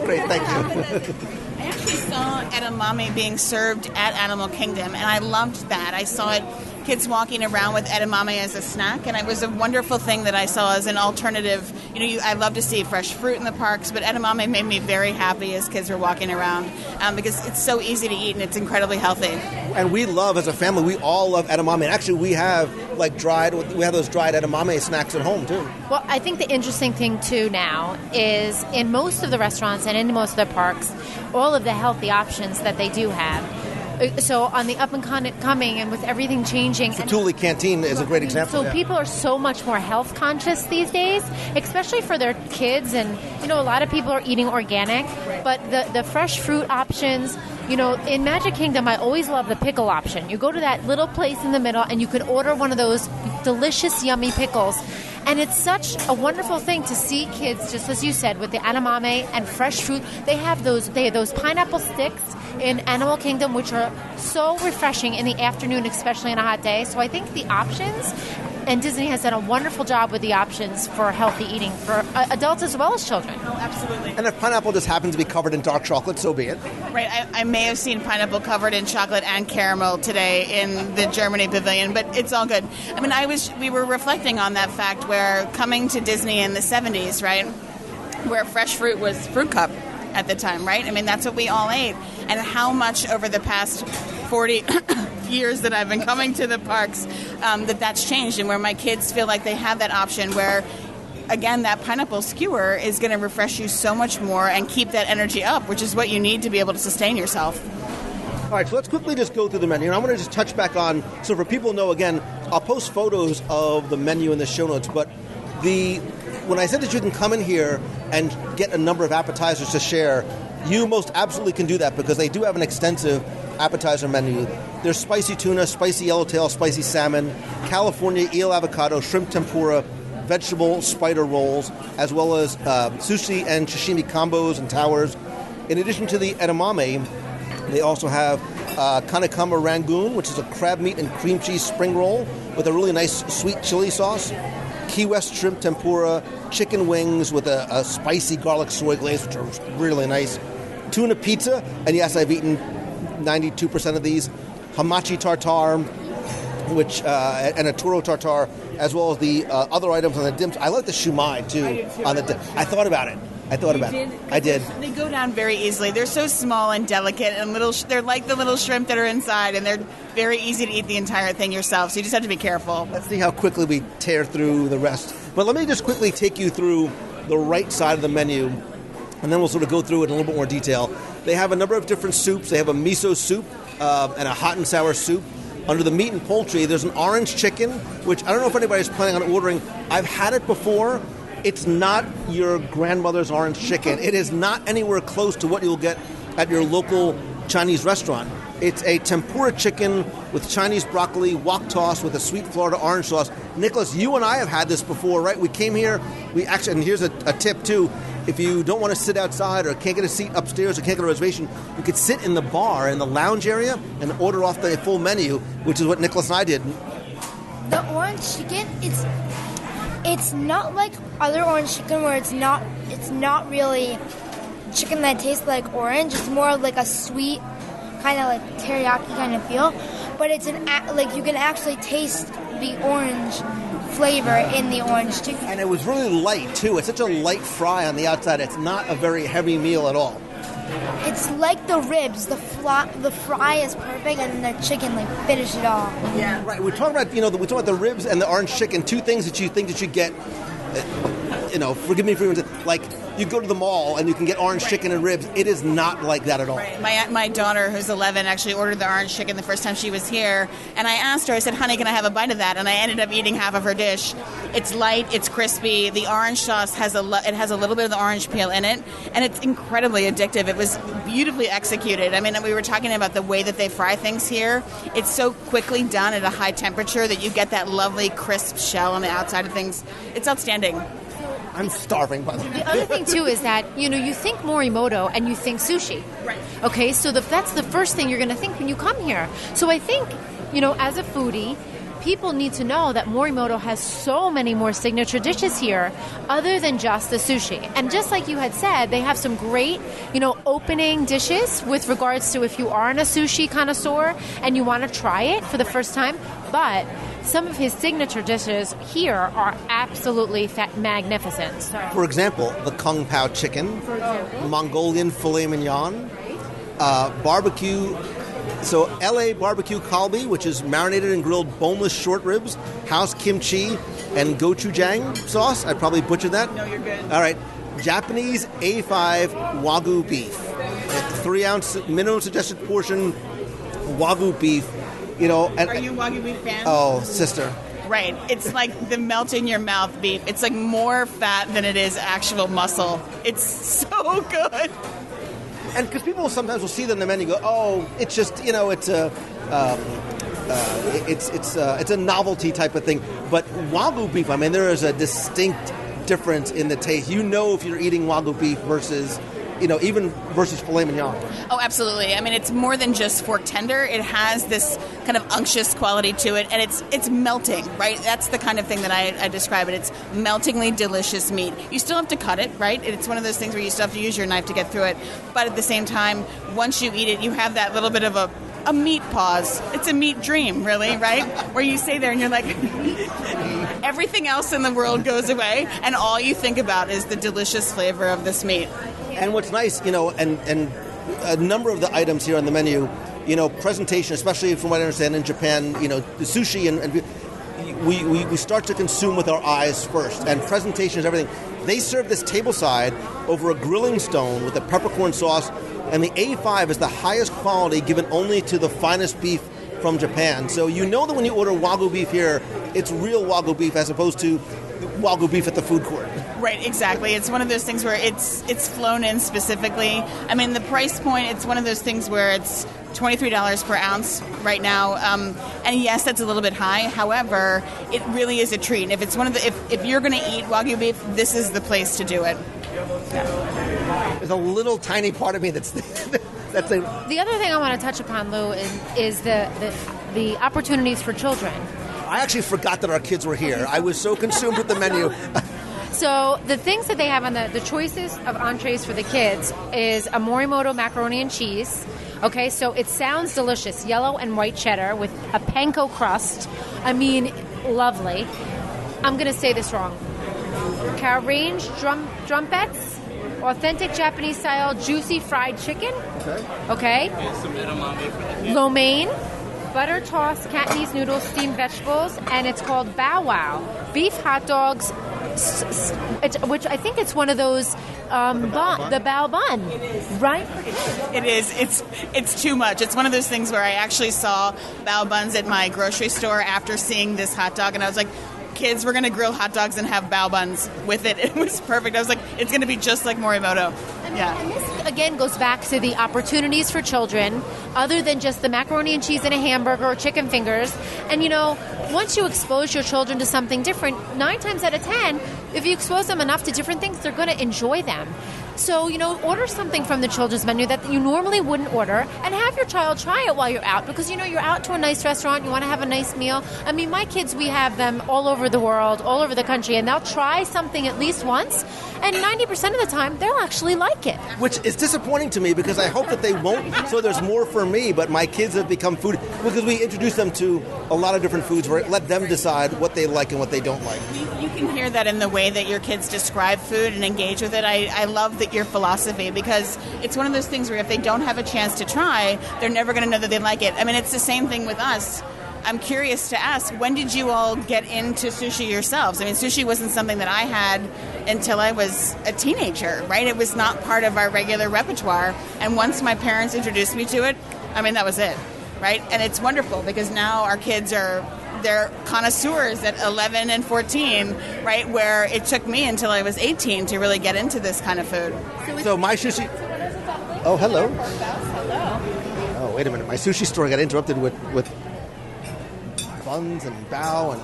Great, thank you. I actually saw edamame being served at Animal Kingdom, and I loved that. I saw it, kids walking around with edamame as a snack, and it was a wonderful thing that I saw as an alternative. I love to see fresh fruit in the parks, but edamame made me very happy as kids were walking around because it's so easy to eat and it's incredibly healthy. And we love, as a family, we all love edamame. And actually, we have those dried edamame snacks at home, too. Well, I think the interesting thing, too, now is in most of the restaurants and in most of the parks, all of the healthy options that they do have. So on the up and coming and with everything changing. The Thule Canteen is a great example. So people are so much more health conscious these days, especially for their kids. And, a lot of people are eating organic. But the fresh fruit options, in Magic Kingdom, I always love the pickle option. You go to that little place in the middle and you can order one of those delicious, yummy pickles. And it's such a wonderful thing to see kids, just as you said, with the edamame and fresh fruit. They have those pineapple sticks in Animal Kingdom, which are so refreshing in the afternoon, especially on a hot day. So I think the options, and Disney has done a wonderful job with the options for healthy eating for adults as well as children. Oh, absolutely. And if pineapple just happens to be covered in dark chocolate, so be it. Right. I may have seen pineapple covered in chocolate and caramel today in the Germany pavilion, but it's all good. We were reflecting on that fact where coming to Disney in the 70s, right, where fresh fruit was fruit cup at the time, right? That's what we all ate. And how much over the past 40 years that I've been coming to the parks that's changed, and where my kids feel like they have that option where, again, that pineapple skewer is going to refresh you so much more and keep that energy up, which is what you need to be able to sustain yourself. All right, so let's quickly just go through the menu. And I want to just touch back on, so for people to know, again, I'll post photos of the menu in the show notes, but when I said that you can come in here and get a number of appetizers to share, you most absolutely can do that because they do have an extensive appetizer menu. There's spicy tuna, spicy yellowtail, spicy salmon, California eel avocado, shrimp tempura, vegetable spider rolls, as well as sushi and sashimi combos and towers. In addition to the edamame, They also have Kanekama Rangoon, which is a crab meat and cream cheese spring roll with a really nice sweet chili sauce. Key West shrimp tempura, chicken wings with a spicy garlic soy glaze, which are really nice. Tuna pizza, and yes, I've eaten 92% of these. Hamachi tartare, which and a toro tartare, as well as the other items on the dim. I like the shumai too. I thought about it. I did. They go down very easily. They're so small and delicate, and they're like the little shrimp that are inside, and they're very easy to eat the entire thing yourself. So you just have to be careful. Let's see how quickly we tear through the rest. But let me just quickly take you through the right side of the menu, and then we'll sort of go through it in a little bit more detail. They have a number of different soups. They have a miso soup and a hot and sour soup. Under the meat and poultry, there's an orange chicken, which I don't know if anybody's planning on ordering. I've had it before. It's not your grandmother's orange chicken. It is not anywhere close to what you'll get at your local Chinese restaurant. It's a tempura chicken with Chinese broccoli, wok toss with a sweet Florida orange sauce. Nicholas, you and I have had this before, right? We came here, and here's a tip too. If you don't want to sit outside or can't get a seat upstairs or can't get a reservation, you could sit in the bar, in the lounge area, and order off the full menu, which is what Nicholas and I did. The orange chicken, it's not like other orange chicken where it's not really chicken that tastes like orange. It's more like a sweet, kind of like teriyaki kind of feel. But it's you can actually taste the orange flavor in the orange chicken. And it was really light, too. It's such a light fry on the outside. It's not a very heavy meal at all. It's like the ribs. The fry is perfect, and then the chicken finish it off. Yeah, right. We're talking about the ribs and the orange chicken. Two things that you think that you get. Forgive me for like you go to the mall and you can get orange chicken and ribs. It is not like that at all. Right. My daughter, who's 11, actually ordered the orange chicken the first time she was here, and I asked her. I said, "Honey, can I have a bite of that?" And I ended up eating half of her dish. It's light, it's crispy. The orange sauce has a little bit of the orange peel in it, and it's incredibly addictive. It was beautifully executed. I mean, we were talking about the way that they fry things here. It's so quickly done at a high temperature that you get that lovely crisp shell on the outside of things. It's outstanding. I'm starving, by the way. The other thing, too, is that, you think Morimoto and you think sushi. Right. Okay, so that's the first thing you're going to think when you come here. So I think, as a foodie, people need to know that Morimoto has so many more signature dishes here other than just the sushi. And just like you had said, they have some great, opening dishes with regards to if you are a sushi connoisseur and you want to try it for the first time. But some of his signature dishes here are absolutely magnificent. For example, the Kung Pao chicken, Mongolian filet mignon, barbecue. So LA barbecue kalbi, which is marinated and grilled boneless short ribs, house kimchi, and gochujang sauce. I probably butchered that. No, you're good. All right. Japanese A5 Wagyu beef. 3-ounce minimum suggested portion Wagyu beef. And, are you a Wagyu beef fan? Oh, sister. Right. It's like the melt-in-your-mouth beef. It's like more fat than it is actual muscle. It's so good. And because people sometimes will see them in the menu and go, oh, it's just, it's a novelty type of thing. But Wagyu beef, I mean, there is a distinct difference in the taste. If you're eating Wagyu beef versus even versus filet mignon. Oh, absolutely. I mean, it's more than just fork tender. It has this kind of unctuous quality to it, and it's melting, right? That's the kind of thing that I describe it. It's meltingly delicious meat. You still have to cut it, right? It's one of those things where you still have to use your knife to get through it. But at the same time, once you eat it, you have that little bit of a meat pause. It's a meat dream, really, right? Where you stay there and you're like, everything else in the world goes away, and all you think about is the delicious flavor of this meat. And what's nice, and a number of the items here on the menu, presentation, especially from what I understand in Japan, the sushi and we start to consume with our eyes first, and presentation is everything. They serve this tableside over a grilling stone with a peppercorn sauce, and the A5 is the highest quality given only to the finest beef from Japan. So that when you order Wagyu beef here, it's real Wagyu beef as opposed to Wagyu beef at the food court. Right, exactly. It's one of those things where it's flown in specifically. I mean, the price point, it's one of those things where it's $23 per ounce right now. And yes, that's a little bit high. However, it really is a treat. If it's if you're going to eat Wagyu beef, this is the place to do it. Yeah. There's a little tiny part of me that's The other thing I want to touch upon, Lou, is the opportunities for children. I actually forgot that our kids were here. I was so consumed with the menu. So the things that they have on the choices of entrees for the kids is a Morimoto macaroni and cheese. Okay, so it sounds delicious. Yellow and white cheddar with a panko crust. I mean, lovely. I'm going to say this wrong. Carrange drumettes, authentic Japanese-style juicy fried chicken. Okay. Lo mein, butter tossed Cantonese noodles, steamed vegetables, and it's called Bow Wow. Beef hot dogs, which I think it's one of those the bao bun, right? It is. It's too much. It's one of those things where I actually saw bao buns at my grocery store after seeing this hot dog, and I was like, kids, we're going to grill hot dogs and have bao buns with it. It was perfect. I was like, it's going to be just like Morimoto. Yeah. And this, again, goes back to the opportunities for children, other than just the macaroni and cheese and a hamburger or chicken fingers. And, once you expose your children to something different, 9 times out of 10, if you expose them enough to different things, they're going to enjoy them. So, order something from the children's menu that you normally wouldn't order, and have your child try it while you're out, because, you're out to a nice restaurant, you want to have a nice meal. I mean, my kids, we have them all over the world, all over the country, and they'll try something at least once, and 90% of the time, they'll actually like it. Which is disappointing to me, because I hope that they won't, so there's more for me, but my kids have become food, because we introduce them to a lot of different foods, where let them decide what they like and what they don't like. You can hear that in the way that your kids describe food and engage with it. I love that your philosophy, because it's one of those things where if they don't have a chance to try, they're never going to know that they like it. I mean, it's the same thing with us. I'm curious to ask, when did you all get into sushi yourselves? I mean, sushi wasn't something that I had until I was a teenager, right? It was not part of our regular repertoire. And once my parents introduced me to it, I mean, that was it, right? And it's wonderful, because now our kids they're connoisseurs at 11 and 14, right, where it took me until I was 18 to really get into this kind of food. So my sushi... Oh, hello. Oh, wait a minute. My sushi store got interrupted with buns and bao and...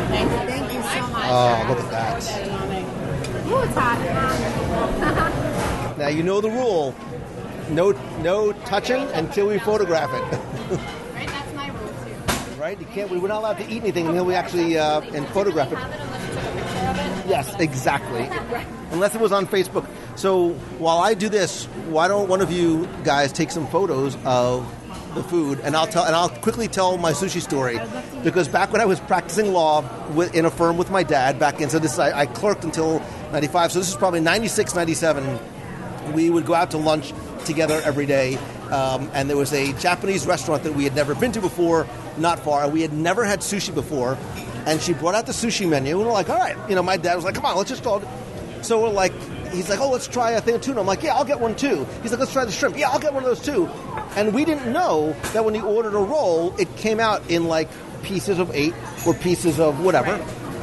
Thank you so much. Oh, look at that. Ooh, it's hot. Now, you know the rule. No touching until we photograph it. Right, that's my rule, too. Right? We're not allowed to eat anything until we actually and photograph it. Yes, exactly. Unless it was on Facebook. So while I do this, why don't one of you guys take some photos of the food, and I'll quickly tell my sushi story, because back when I was practicing law in a firm with my dad back in, so this I clerked until 95, so this is probably 96, 97. We would go out to lunch together every day, and there was a Japanese restaurant that we had never been to before, not far, and we had never had sushi before, and she brought out the sushi menu, and we're like, all right, my dad was like, come on, let's just go. So we're like, he's like, oh, let's try a thing of tuna. I'm like, yeah, I'll get one too. He's like, let's try the shrimp. Yeah, I'll get one of those too. And we didn't know that when he ordered a roll, it came out in like pieces of 8 or pieces of whatever.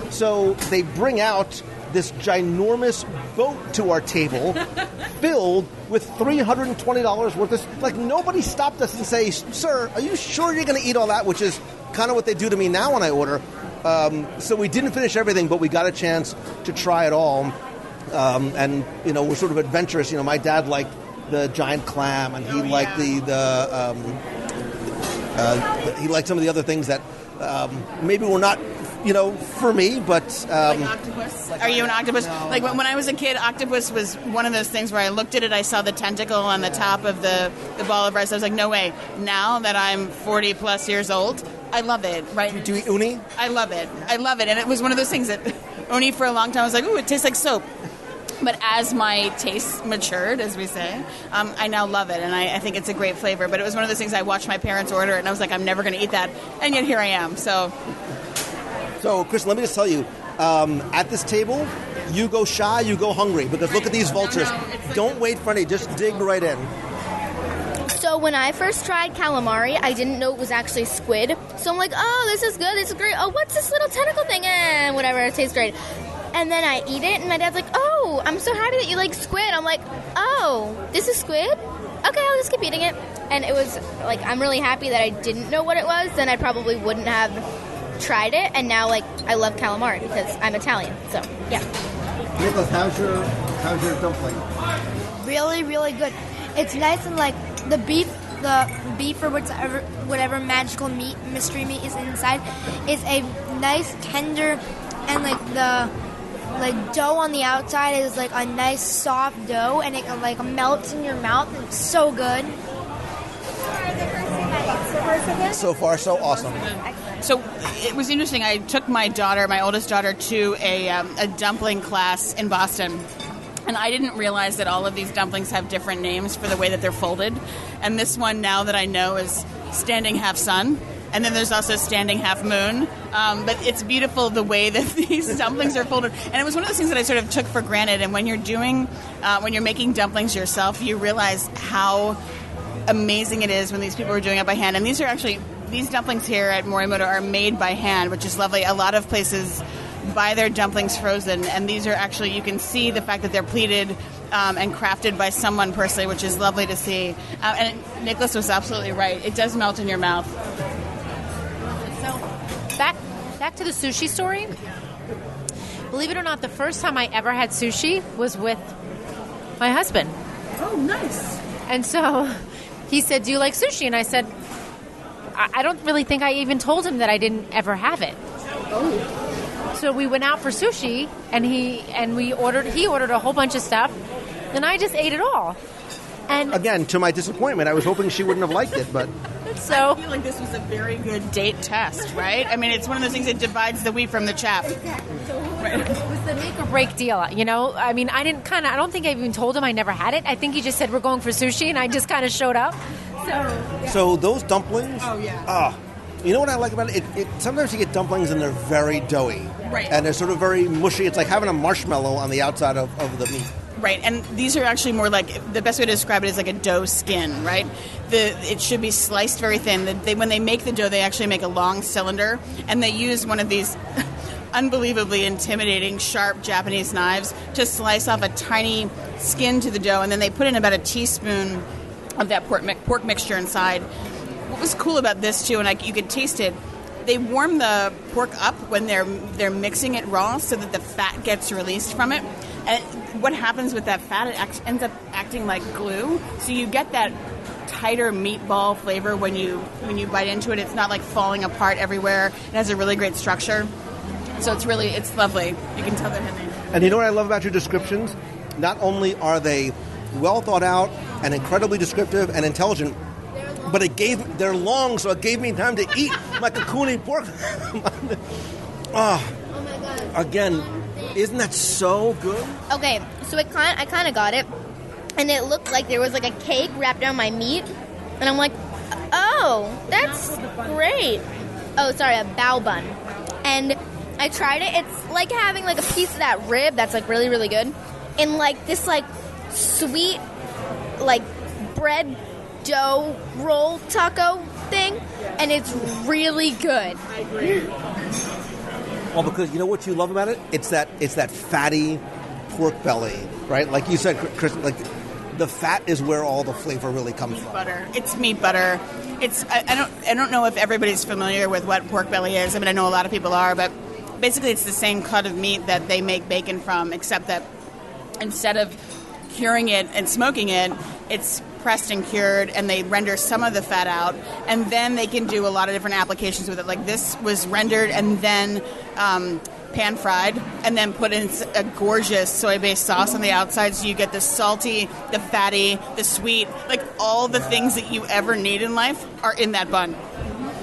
So they bring out this ginormous boat to our table filled with $320 worth of... Like, nobody stopped us and say, sir, are you sure you're going to eat all that? Which is kind of what they do to me now when I order. So we didn't finish everything, but we got a chance to try it all. And, we're sort of adventurous. My dad liked the giant clam, and he liked he liked some of the other things that maybe were not, for me, but... like octopus? Are you an octopus? No, like when I was a kid, octopus was one of those things where I looked at it, I saw the tentacle on the top of the ball of rice. I was like, no way. Now that I'm 40 plus years old, I love it. Right? Do you eat uni? I love it. And it was one of those things that uni for a long time I was like, ooh, it tastes like soap. But as my taste matured, as we say, I now love it, and I think it's a great flavor. But it was one of those things I watched my parents order it, and I was like, I'm never going to eat that. And yet here I am. So, Chris, let me just tell you, at this table, you go shy, you go hungry, because look at these vultures. Don't wait for any, just dig right in. So when I first tried calamari, I didn't know it was actually squid. So I'm like, oh, this is good, this is great. Oh, what's this little tentacle thing? Whatever, it tastes great. And then I eat it, and my dad's like, oh, I'm so happy that you like squid. I'm like, oh, this is squid? Okay, I'll just keep eating it. And it was like, I'm really happy that I didn't know what it was. Then I probably wouldn't have tried it. And now, I love calamari because I'm Italian. So, yeah. Nicholas, how's your dumpling? really, really good. It's nice and like the beef or whatever magical meat, mystery meat is inside is a nice tender, and like the dough on the outside is like a nice soft dough, and it like melts in your mouth. It's so good. So far, so awesome. So it was interesting. I took my oldest daughter, to a dumpling class in Boston. And I didn't realize that all of these dumplings have different names for the way that they're folded. And this one, now that I know, is standing half sun. And then there's also standing half moon. But it's beautiful the way that these dumplings are folded. And it was one of those things that I sort of took for granted. And when you're making dumplings yourself, you realize how amazing it is when these people are doing it by hand. And these dumplings here at Morimoto are made by hand, which is lovely. A lot of places buy their dumplings frozen, and these are actually, you can see the fact that they're pleated and crafted by someone personally, which is lovely to see. And Nicholas was absolutely right. It does melt in your mouth. So back to the sushi story. Believe it or not, the first time I ever had sushi was with my husband. Oh, nice. And so he said, "Do you like sushi?" And I said, I don't really think I even told him that I didn't ever have it. Oh. So we went out for sushi, and he ordered a whole bunch of stuff, and I just ate it all. And again, to my disappointment, I was hoping she wouldn't have liked it, but so I feel like this was a very good date test, right? I mean, it's one of those things that divides the wheat from the chaff. Right. It was the make or break deal, you know? I mean, I don't think I even told him I never had it. I think he just said, "We're going for sushi," and I just kind of showed up. So those dumplings, you know what I like about it? Sometimes you get dumplings and they're very doughy. Right. And they're sort of very mushy. It's like having a marshmallow on the outside of the meat. Right, and these are actually more like, the best way to describe it is like a dough skin, right? It should be sliced very thin. When they make the dough, they actually make a long cylinder, and they use one of these unbelievably intimidating, sharp Japanese knives to slice off a tiny skin to the dough, and then they put in about a teaspoon of that pork mixture inside. What was cool about this, too, and you could taste it, they warm the pork up when they're mixing it raw so that the fat gets released from it. And what happens with that fat, it ends up acting like glue. So you get that tighter meatball flavor when you bite into it. It's not like falling apart everywhere. It has a really great structure. So it's lovely. You can tell they're handmade. And you know what I love about your descriptions? Not only are they well thought out and incredibly descriptive and intelligent, but they're long, so it gave me time to eat my kakuni pork. Oh my God. Again, isn't that so good? Okay, so I kind of got it, and it looked like there was like a cake wrapped around my meat, and I'm like, oh, that's great. Oh, sorry, a bao bun. And I tried it. It's like having like a piece of that rib that's like really, really good, in like this like sweet like bread dough roll taco thing, and it's really good. I agree. Well, because you know what you love about it? It's that fatty pork belly, right? Like you said, Chris, like the fat is where all the flavor really comes from. Butter. It's meat butter. I don't know if everybody's familiar with what pork belly is. I mean, I know a lot of people are, but basically it's the same cut of meat that they make bacon from, except that instead of curing it and smoking it, it's pressed and cured, and they render some of the fat out, and then they can do a lot of different applications with it. Like this was rendered and then pan fried, and then put in a gorgeous soy-based sauce on the outside, so you get the salty, the fatty, the sweet, like all the things that you ever need in life are in that bun.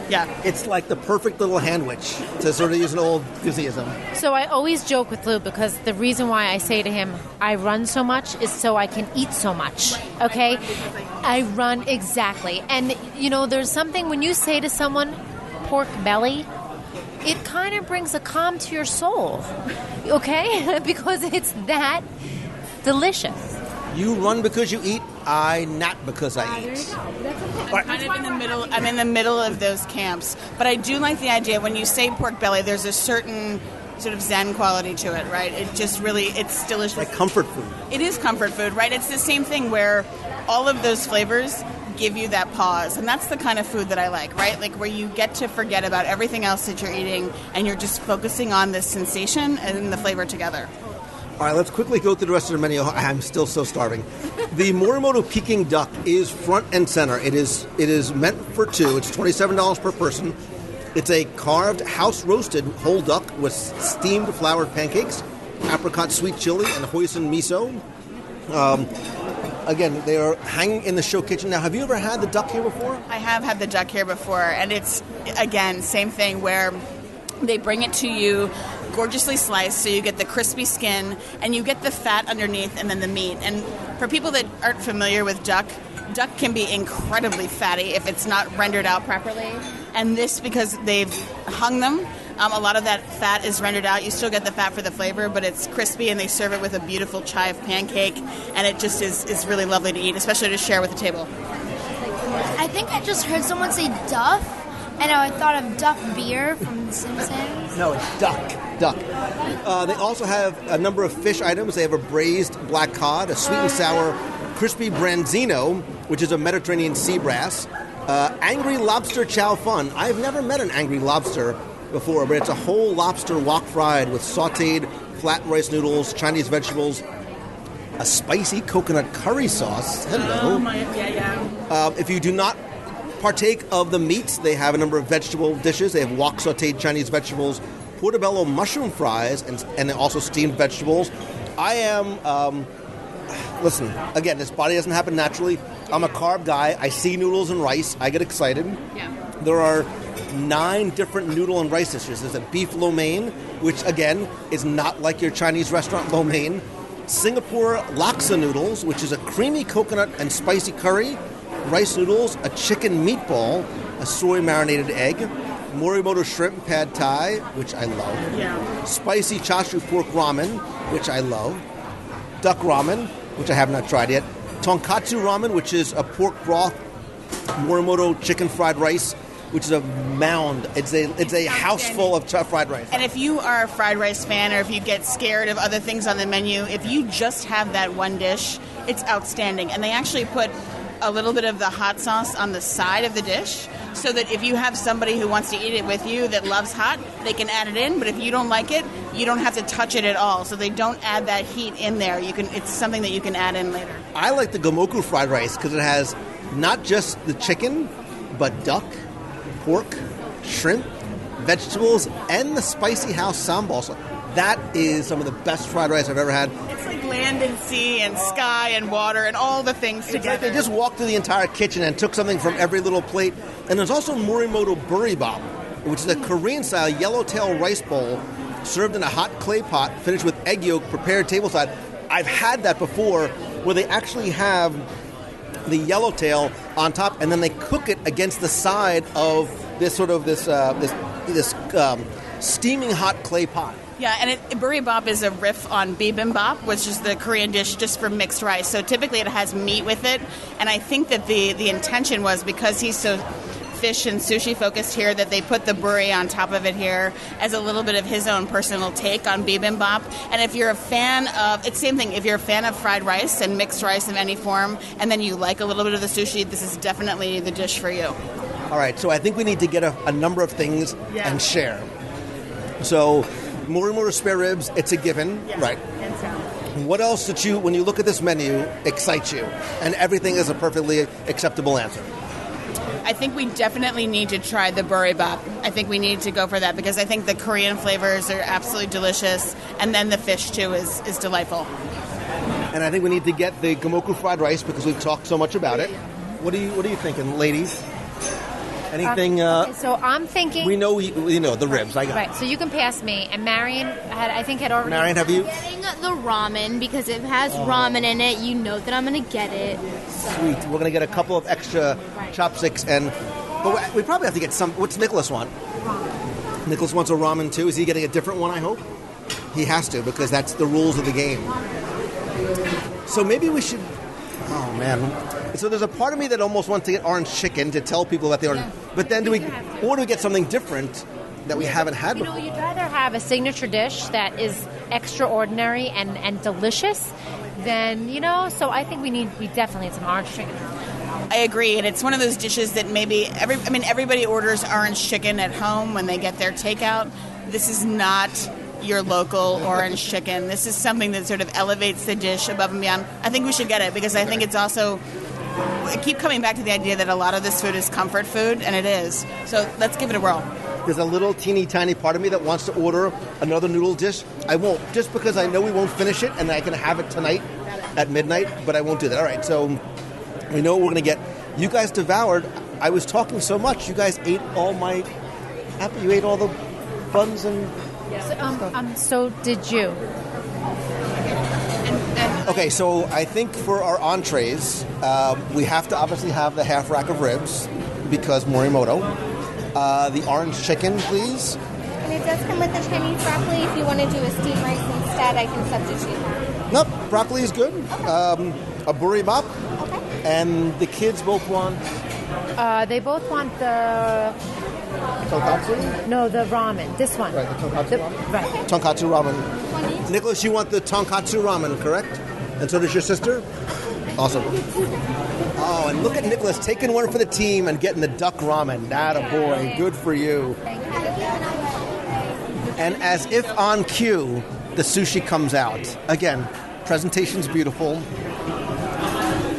Yeah. It's like the perfect little handwich, to sort of use an old enthusiasm. So I always joke with Lou, because the reason why I say to him, I run so much is so I can eat so much, okay? I run, exactly. And, you know, there's something, when you say to someone, pork belly, it kind of brings a calm to your soul, okay? Because it's that delicious. You run because you eat, I not because I eat. I'm kind of in the middle. I'm in the middle of those camps, but I do like the idea. When you say pork belly, there's a certain sort of zen quality to it, right? It just really, it's delicious. Like comfort food. It is comfort food, right? It's the same thing where all of those flavors give you that pause, and that's the kind of food that I like, right? Like where you get to forget about everything else that you're eating, and you're just focusing on this sensation and the flavor together. All right, let's quickly go through the rest of the menu. I'm still so starving. The Morimoto Peking duck is front and center. It is meant for two. It's $27 per person. It's a carved, house-roasted whole duck with steamed floured pancakes, apricot sweet chili, and hoisin miso. Again, they are hanging in the show kitchen. Now, have you ever had the duck here before? I have had the duck here before, and it's, again, same thing where they bring it to you gorgeously sliced, so you get the crispy skin, and you get the fat underneath, and then the meat. And for people that aren't familiar with duck can be incredibly fatty if it's not rendered out properly. And this, because they've hung them, a lot of that fat is rendered out. You still get the fat for the flavor, but it's crispy, and they serve it with a beautiful chive pancake, and it just is really lovely to eat, especially to share with the table. I think I just heard someone say Duff, and I thought of Duck Beer from The Simpsons. No, it's duck. They also have a number of fish items. They have a braised black cod, a sweet and sour crispy branzino, which is a Mediterranean sea bass, angry lobster chow fun. I've never met an angry lobster before, but it's a whole lobster wok fried with sautéed flat rice noodles, Chinese vegetables, a spicy coconut curry sauce. Hello. If you do not partake of the meats, they have a number of vegetable dishes. They have wok sautéed Chinese vegetables, portobello mushroom fries, and also steamed vegetables. I am, listen, again, this body doesn't happen naturally. I'm a carb guy. I see noodles and rice. I get excited. Yeah. There are 9 different noodle and rice dishes. There's a beef lo mein, which, again, is not like your Chinese restaurant lo mein. Singapore laksa noodles, which is a creamy coconut and spicy curry. Rice noodles, a chicken meatball, a soy marinated egg, Morimoto shrimp pad thai, which I love. Yeah. Spicy chashu pork ramen, which I love. Duck ramen, which I have not tried yet. Tonkatsu ramen, which is a pork broth. Morimoto chicken fried rice, which is a mound. It's a house full of fried rice. And if you are a fried rice fan, or if you get scared of other things on the menu, if you just have that one dish, it's outstanding. And they actually put a little bit of the hot sauce on the side of the dish, so that if you have somebody who wants to eat it with you that loves hot, they can add it in. But if you don't like it, you don't have to touch it at all. So they don't add that heat in there. It's something that you can add in later. I like the gomoku fried rice because it has not just the chicken, but duck, pork, shrimp, vegetables, and the spicy house sambal. So that is some of the best fried rice I've ever had. It's like land and sea and sky and water and all the things together. It's like they just walked through the entire kitchen and took something from every little plate. And there's also Morimoto Boribap, which is a Korean-style yellowtail rice bowl served in a hot clay pot, finished with egg yolk, prepared tableside. I've had that before, where they actually have the yellowtail on top, and then they cook it against the side of this steaming hot clay pot. Yeah, and boribap is a riff on bibimbap, which is the Korean dish just for mixed rice. So typically it has meat with it, and I think that the intention was, because he's so fish and sushi focused here, that they put the buri on top of it here as a little bit of his own personal take on bibimbap. And if you're a fan of, it's the same thing, if you're a fan of fried rice and mixed rice in any form, and then you like a little bit of the sushi, this is definitely the dish for you. All right, so I think we need to get a number of things and share. So Morimoto spare ribs, it's a given, right? And salad. What else did you, when you look at this menu, excites you? And everything is a perfectly acceptable answer. I think we definitely need to try the boribap. I think we need to go for that, because I think the Korean flavors are absolutely delicious, and then the fish too is delightful. And I think we need to get the gomoku fried rice, because we've talked so much about it. What are you thinking, ladies? Anything? So I'm thinking. We know the ribs. I got right. So you can pass me. And Marion had already. Marion, have you? I'm getting the ramen, because if it has ramen in it, you know that I'm going to get it. Sweet. We're going to get a couple of extra chopsticks, but we probably have to get some. What's Nicholas want? Nicholas wants a ramen too. Is he getting a different one? I hope he has to, because that's the rules of the game. So maybe we should. Oh man. So there's a part of me that almost wants to get orange chicken to tell people about the orange. But then do we get something different that we haven't had before? You'd rather have a signature dish that is extraordinary and delicious than, so I think we definitely need some orange chicken. I agree, and it's one of those dishes that maybe everybody orders orange chicken at home when they get their takeout. This is not your local orange chicken. This is something that sort of elevates the dish above and beyond. I think we should get it because I think it's also... I keep coming back to the idea that a lot of this food is comfort food, and it is. So let's give it a whirl. There's a little teeny tiny part of me that wants to order another noodle dish. I won't, just because I know we won't finish it and I can have it tonight at midnight, but I won't do that. All right, so we know what we're going to get. You guys devoured. I was talking so much. You guys ate all my... You ate all the buns and... So did you. Okay, so I think for our entrees, we have to obviously have the half rack of ribs because Morimoto. The orange chicken, please. And it does come with the Chinese broccoli. If you want to do a steamed rice instead, I can substitute that. Nope, broccoli is good. Okay. A boribap. Okay. And the kids both want... They both want the... Tonkatsu? No, the ramen. This one. Right, the tonkatsu ramen? Right. Tonkatsu ramen. Nicholas, you want the tonkatsu ramen, correct? And so does your sister? Awesome. Oh, and look at Nicholas taking one for the team and getting the duck ramen. That a boy. Good for you. And as if on cue, the sushi comes out. Again, presentation's beautiful.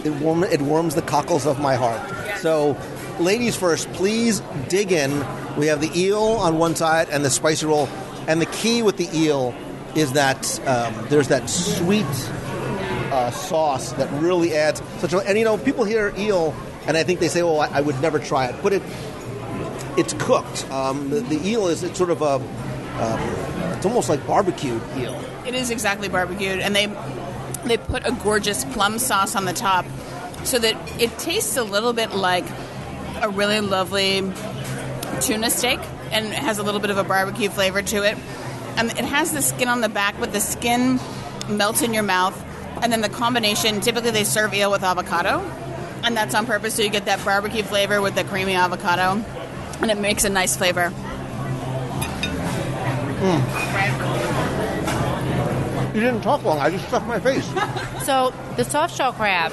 It warms the cockles of my heart. So, ladies first, please dig in. We have the eel on one side and the spicy roll. And the key with the eel is that there's that sweet sauce that really adds such a... And, people hear eel, and I think they say, oh, I would never try it. But it's cooked. The eel it's sort of a... it's almost like barbecued eel. It is exactly barbecued, and they put a gorgeous plum sauce on the top so that it tastes a little bit like a really lovely tuna steak, and it has a little bit of a barbecue flavor to it. And it has the skin on the back, but the skin melts in your mouth. And then the combination, typically they serve eel with avocado, and that's on purpose, so you get that barbecue flavor with the creamy avocado, and it makes a nice flavor. You didn't talk long. I just stuffed my face. So the soft shell crab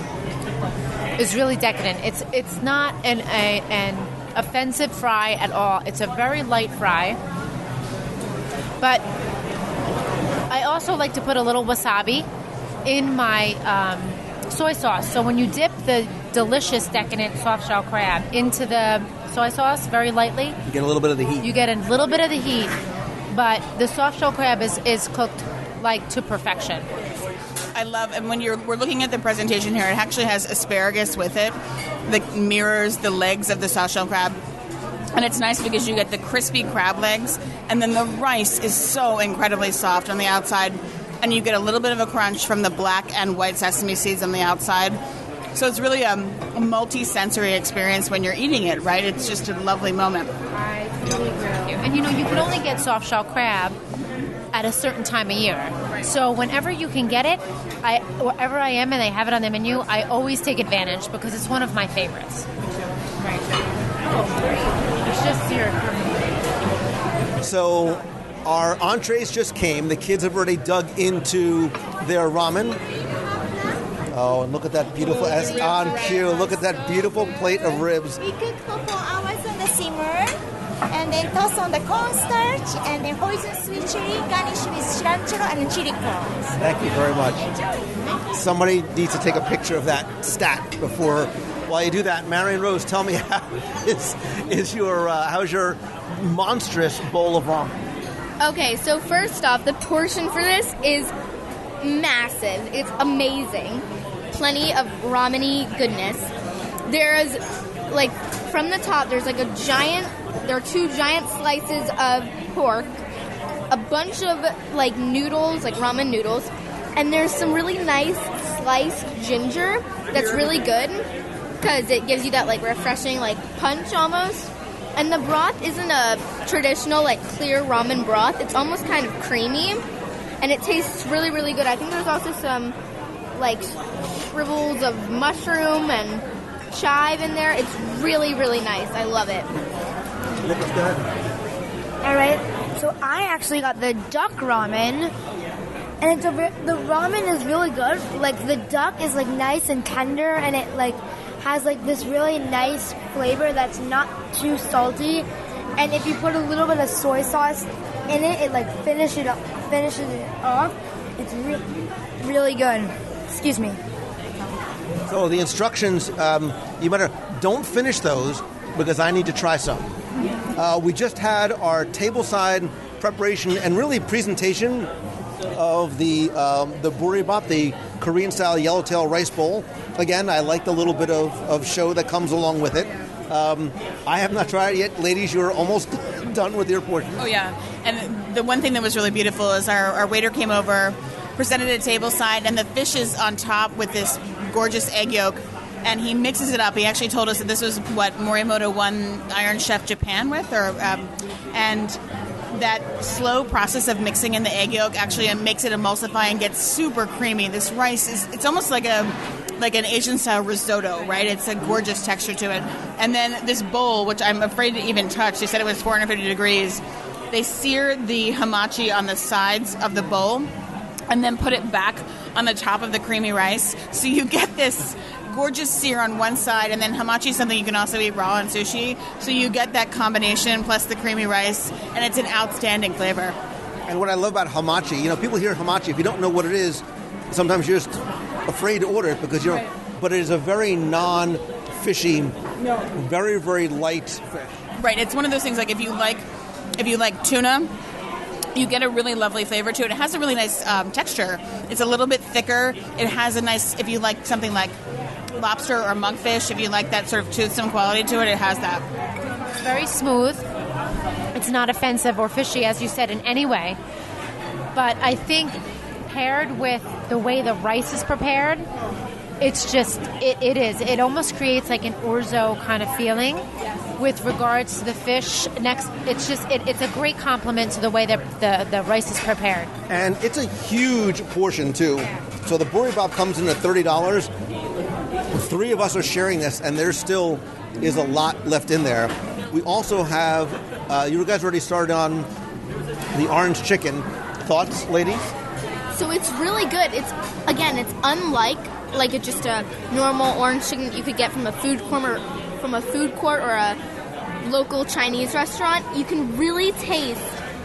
is really decadent. It's not an offensive fry at all. It's a very light fry. But I also like to put a little wasabi in my soy sauce. So when you dip the delicious, decadent soft shell crab into the soy sauce very lightly, you get a little bit of the heat. You get a little bit of the heat, but the soft shell crab is cooked like to perfection. I love, and when we're looking at the presentation here, it actually has asparagus with it that mirrors the legs of the soft shell crab. And it's nice because you get the crispy crab legs, and then the rice is so incredibly soft on the outside, and you get a little bit of a crunch from the black and white sesame seeds on the outside. So it's really a multi-sensory experience when you're eating it, right? It's just a lovely moment. I totally agree with you. And you can only get soft shell crab at a certain time of year. So whenever you can get it, wherever I am and they have it on the menu, I always take advantage because it's one of my favorites. Right. Oh, great. It's just here. So our entrees just came. The kids have already dug into their ramen. Oh, and look at that beautiful, as on cue, look at that beautiful plate of ribs. We cook for 4 hours on the simmer, and then toss on the cornstarch, and then hoisin sweet chili, garnish with cilantro and chili prawns. Thank you very much. Somebody needs to take a picture of that stat before. While you do that, Marion Rose, tell me how's your monstrous bowl of ramen? Okay, so first off, the portion for this is massive. It's amazing. Plenty of ramen-y goodness. There's, from the top, there are 2 giant slices of pork, a bunch of, noodles, ramen noodles, and there's some really nice sliced ginger that's really good because it gives you that, refreshing, punch almost. And the broth isn't a traditional, clear ramen broth. It's almost kind of creamy. And it tastes really, really good. I think there's also some, shrivels of mushroom and chive in there. It's really, really nice. I love it. Looks good. All right. So I actually got the duck ramen. And the ramen is really good. The duck is, nice and tender. And it, has, this really nice flavor that's not too salty. And if you put a little bit of soy sauce in it. It like finishes it off. It's really good. Excuse me. So the instructions, you better don't finish those because I need to try some. We just had our tableside preparation and really presentation of the boribap, the Korean-style yellowtail rice bowl. Again, I like the little bit of show that comes along with it. I have not tried it yet. Ladies, you're almost done with your portion. Oh, yeah. And the one thing that was really beautiful is our waiter came over, presented a tableside, and the fish is on top with this gorgeous egg yolk, and he mixes it up. He actually told us that this was what Morimoto won Iron Chef Japan with, and that slow process of mixing in the egg yolk actually makes it emulsify and gets super creamy. This rice it's almost like an Asian-style risotto, right? It's a gorgeous texture to it. And then this bowl, which I'm afraid to even touch, they said it was 450 degrees. They sear the hamachi on the sides of the bowl and then put it back on the top of the creamy rice. So you get this gorgeous sear on one side, and then hamachi is something you can also eat raw on sushi. So you get that combination plus the creamy rice, and it's an outstanding flavor. And what I love about hamachi, people hear hamachi, if you don't know what it is, sometimes you're just afraid to order it because you're, but it is a very non-fishy, very, very light fish. Right, it's one of those things like if you like tuna, you get a really lovely flavor to it. It has a really nice texture. It's a little bit thicker. It has a nice, if you like something like lobster or monkfish, if you like that sort of toothsome quality to it, it has that. It's very smooth. It's not offensive or fishy, as you said, in any way. But I think paired with the way the rice is prepared, it's just, it is. It almost creates like an orzo kind of feeling with regards to the fish. Next, it's just, it's a great compliment to the way that the rice is prepared. And it's a huge portion, too. So the boribap comes in at $30. 3 of us are sharing this, and there still is a lot left in there. We also have, you guys already started on the orange chicken. Thoughts, ladies? So it's really good. It's unlike just a normal orange chicken that you could get from a food court or a local Chinese restaurant. You can really taste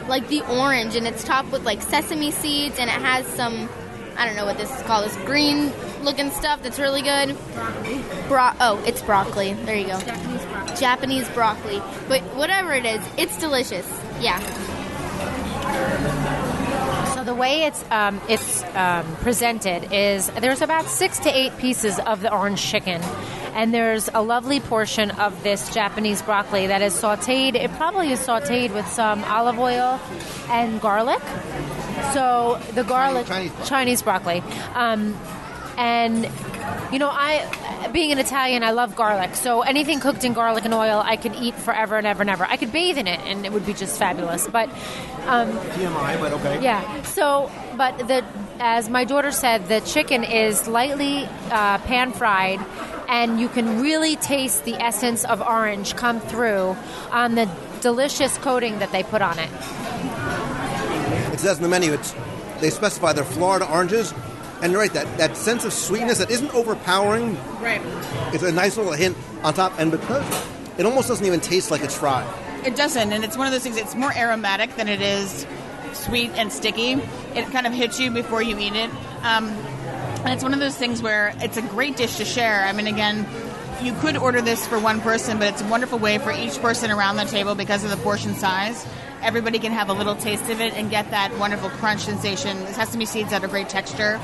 like the orange, and it's topped with like sesame seeds, and it has some, I don't know what this is called, this green looking stuff that's really good. It's broccoli. There you go. Japanese broccoli. But whatever it is, it's delicious. Yeah. So the way it's presented is there's about 6 to 8 pieces of the orange chicken, and there's a lovely portion of this Japanese broccoli that is sautéed. It probably is sautéed with some olive oil and garlic. So the garlic, Chinese broccoli. And, I, being an Italian, I love garlic. So anything cooked in garlic and oil, I could eat forever and ever and ever. I could bathe in it, and it would be just fabulous. But TMI, but okay. Yeah. So, but as my daughter said, the chicken is lightly pan-fried, and you can really taste the essence of orange come through on the delicious coating that they put on it. It says in the menu, they specify they're Florida oranges. And you're right, that sense of sweetness that isn't overpowering. Right. It's a nice little hint on top. And because it almost doesn't even taste like it's fried. It doesn't. And it's one of those things, it's more aromatic than it is sweet and sticky. It kind of hits you before you eat it. And it's one of those things where it's a great dish to share. I mean, again, you could order this for one person, but it's a wonderful way for each person around the table because of the portion size. Everybody can have a little taste of it and get that wonderful crunch sensation. The sesame seeds have a great texture.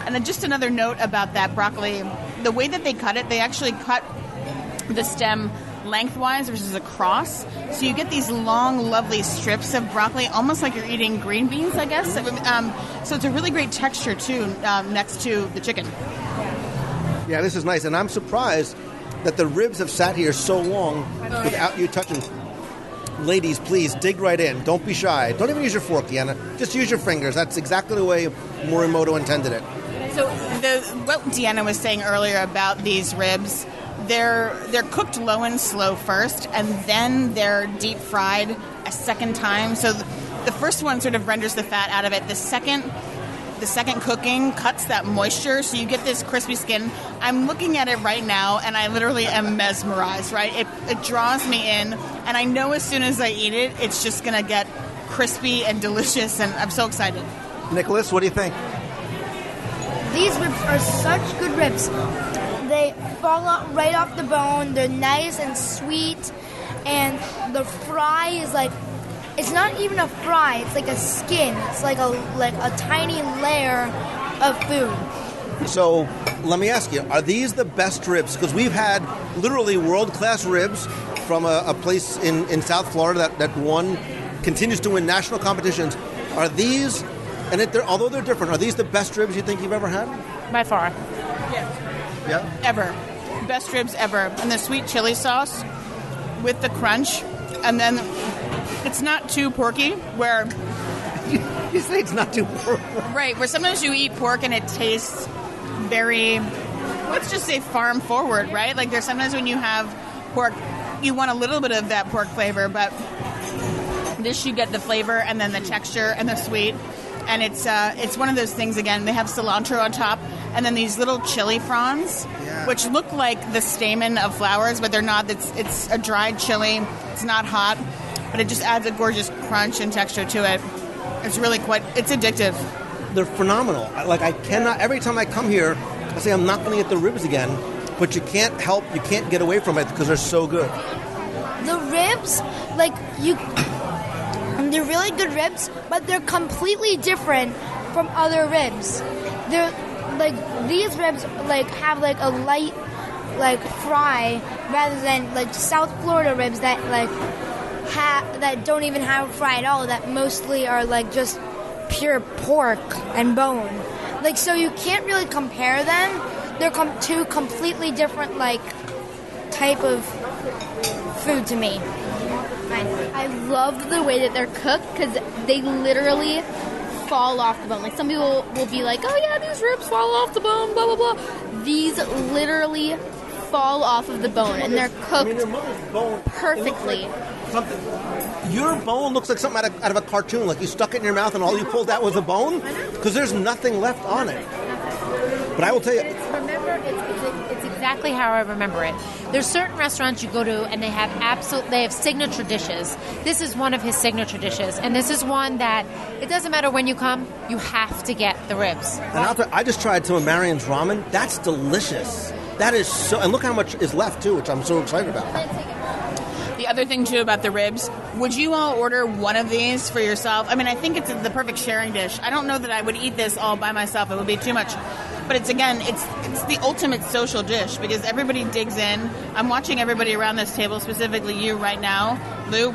And then just another note about that broccoli, the way that they cut it, they actually cut the stem lengthwise versus across. So you get these long, lovely strips of broccoli, almost like you're eating green beans, I guess. So it's a really great texture, too, next to the chicken. Yeah, this is nice. And I'm surprised that the ribs have sat here so long without you touching. Ladies, please, dig right in. Don't be shy. Don't even use your fork, Deanna. Just use your fingers. That's exactly the way Morimoto intended it. So what Deanna was saying earlier about these ribs, they're cooked low and slow first, and then they're deep fried a second time. So the first one sort of renders the fat out of it. The second cooking cuts that moisture, so you get this crispy skin. I'm looking at it right now, and I literally am mesmerized, right? It draws me in, and I know as soon as I eat it, it's just going to get crispy and delicious, and I'm so excited. Nicholas, what do you think? These ribs are such good ribs. They fall out right off the bone. They're nice and sweet, and the fry is like, it's not even a fry. It's like a skin. It's like a tiny layer of food. So let me ask you, are these the best ribs? Because we've had literally world-class ribs from a place in South Florida that continues to win national competitions. Are these, and although they're different, are these the best ribs you think you've ever had? By far. Yeah. Ever. Best ribs ever. And the sweet chili sauce with the crunch, and then it's not too porky, where... You say it's not too porky. Right, where sometimes you eat pork and it tastes very, let's just say farm forward, right? Like there's sometimes when you have pork, you want a little bit of that pork flavor, but this you get the flavor and then the texture and the sweet. And it's one of those things, again, they have cilantro on top, and then these little chili fronds, which look like the stamen of flowers, but they're not. It's a dried chili. It's not hot, but it just adds a gorgeous crunch and texture to it. It's really it's addictive. They're phenomenal. Like, I cannot, every time I come here, I say I'm not going to get the ribs again, but you can't get away from it because they're so good. The ribs, they're really good ribs, but they're completely different from other ribs. They're like, these ribs have a light fry rather than South Florida ribs that that don't even have a fry at all, that mostly are just pure pork and bone. So you can't really compare them. They're two completely different type of food to me. I love the way that they're cooked because they literally fall off the bone. Some people will be like, oh yeah, these ribs fall off the bone, blah, blah, blah. These literally fall off of the bone, and they're cooked perfectly. Your bone looks like something out of a cartoon, like you stuck it in your mouth and all you pulled out was a bone, because there's nothing left on it. But I will tell you, it's exactly how I remember it. There's certain restaurants you go to and they have signature dishes. This is one of his signature dishes, and this is one that it doesn't matter when you come, you have to get the ribs. And I just tried some of Marion's ramen. That's delicious. That is so, and look how much is left too, which I'm so excited about. The other thing too about the ribs, would you all order one of these for yourself? I mean, I think it's the perfect sharing dish. I don't know that I would eat this all by myself. It would be too much. But it's the ultimate social dish because everybody digs in. I'm watching everybody around this table, specifically you right now, Lou.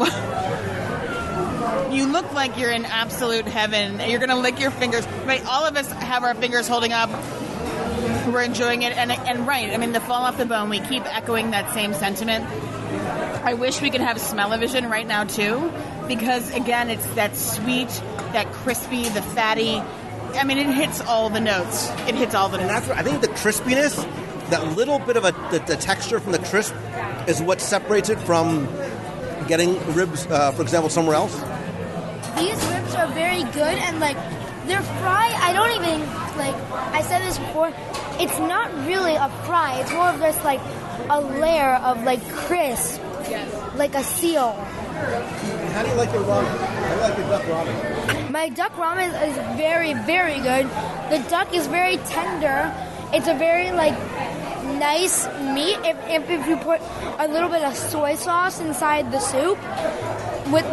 You look like you're in absolute heaven. You're going to lick your fingers. Right? All of us have our fingers holding up. We're enjoying it. And right, I mean, the fall off the bone, we keep echoing that same sentiment. I wish we could have smell-o-vision right now, too, because, again, it's that sweet, that crispy, the fatty. I mean, it hits all the notes. It hits all the notes. And that's what, I think the crispiness, that little bit of the texture from the crisp is what separates it from getting ribs, for example, somewhere else. These ribs are very good, and, their fry, I don't even, I said this before, it's not really a fry. It's more of just, a layer of, crisp, like a seal. How do you like your ramen? How do you like your duck ramen? My duck ramen is very, very good. The duck is very tender. It's a very, nice meat. If you put a little bit of soy sauce inside the soup with,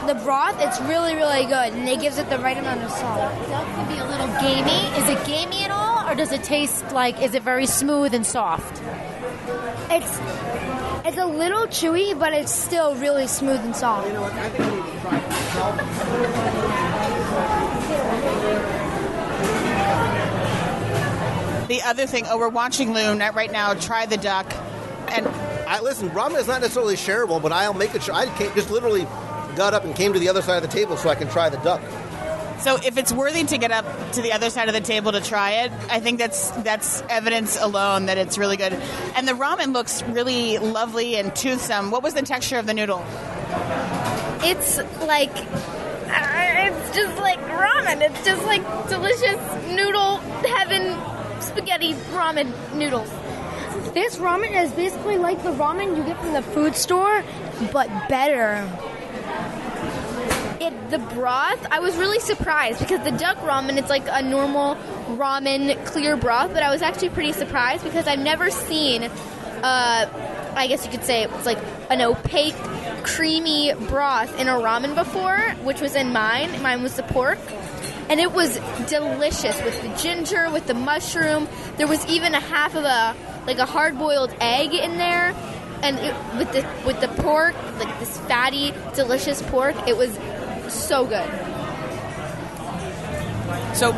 the broth, it's really, really good. And it gives it the right amount of salt. Duck can be a little gamey. Is it gamey at all? Or does it taste is it very smooth and soft? It's a little chewy, but it's still really smooth and soft. You know what? I think we need to try it. The other thing, we're watching Lou right now try the duck. And listen, ramen is not necessarily shareable, but I'll make it sure. I just literally got up and came to the other side of the table so I can try the duck. So if it's worthy to get up to the other side of the table to try it, I think that's evidence alone that it's really good. And the ramen looks really lovely and toothsome. What was the texture of the noodle? It's just like ramen. It's just like delicious noodle heaven spaghetti ramen noodles. This ramen is basically like the ramen you get from the food store, but better. the broth, I was really surprised because the duck ramen, it's like a normal ramen clear broth, but I was actually pretty surprised because I've never seen, I guess you could say it's like an opaque, creamy broth in a ramen before, which was in mine. Mine was the pork. And it was delicious with the ginger, with the mushroom. There was even a half of a hard-boiled egg in there. And with the pork, like this fatty, delicious pork, it was so good. So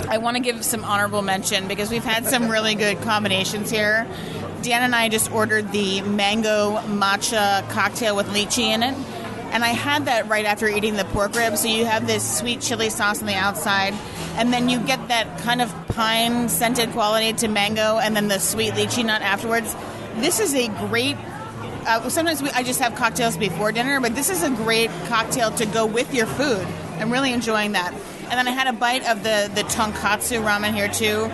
I want to give some honorable mention because we've had some really good combinations here. Dan and I just ordered the mango matcha cocktail with lychee in it. And I had that right after eating the pork rib. So you have this sweet chili sauce on the outside, and then you get that kind of pine-scented quality to mango, and then the sweet lychee nut afterwards. This is a great... sometimes I just have cocktails before dinner, but this is a great cocktail to go with your food. I'm really enjoying that. And then I had a bite of the tonkatsu ramen here, too.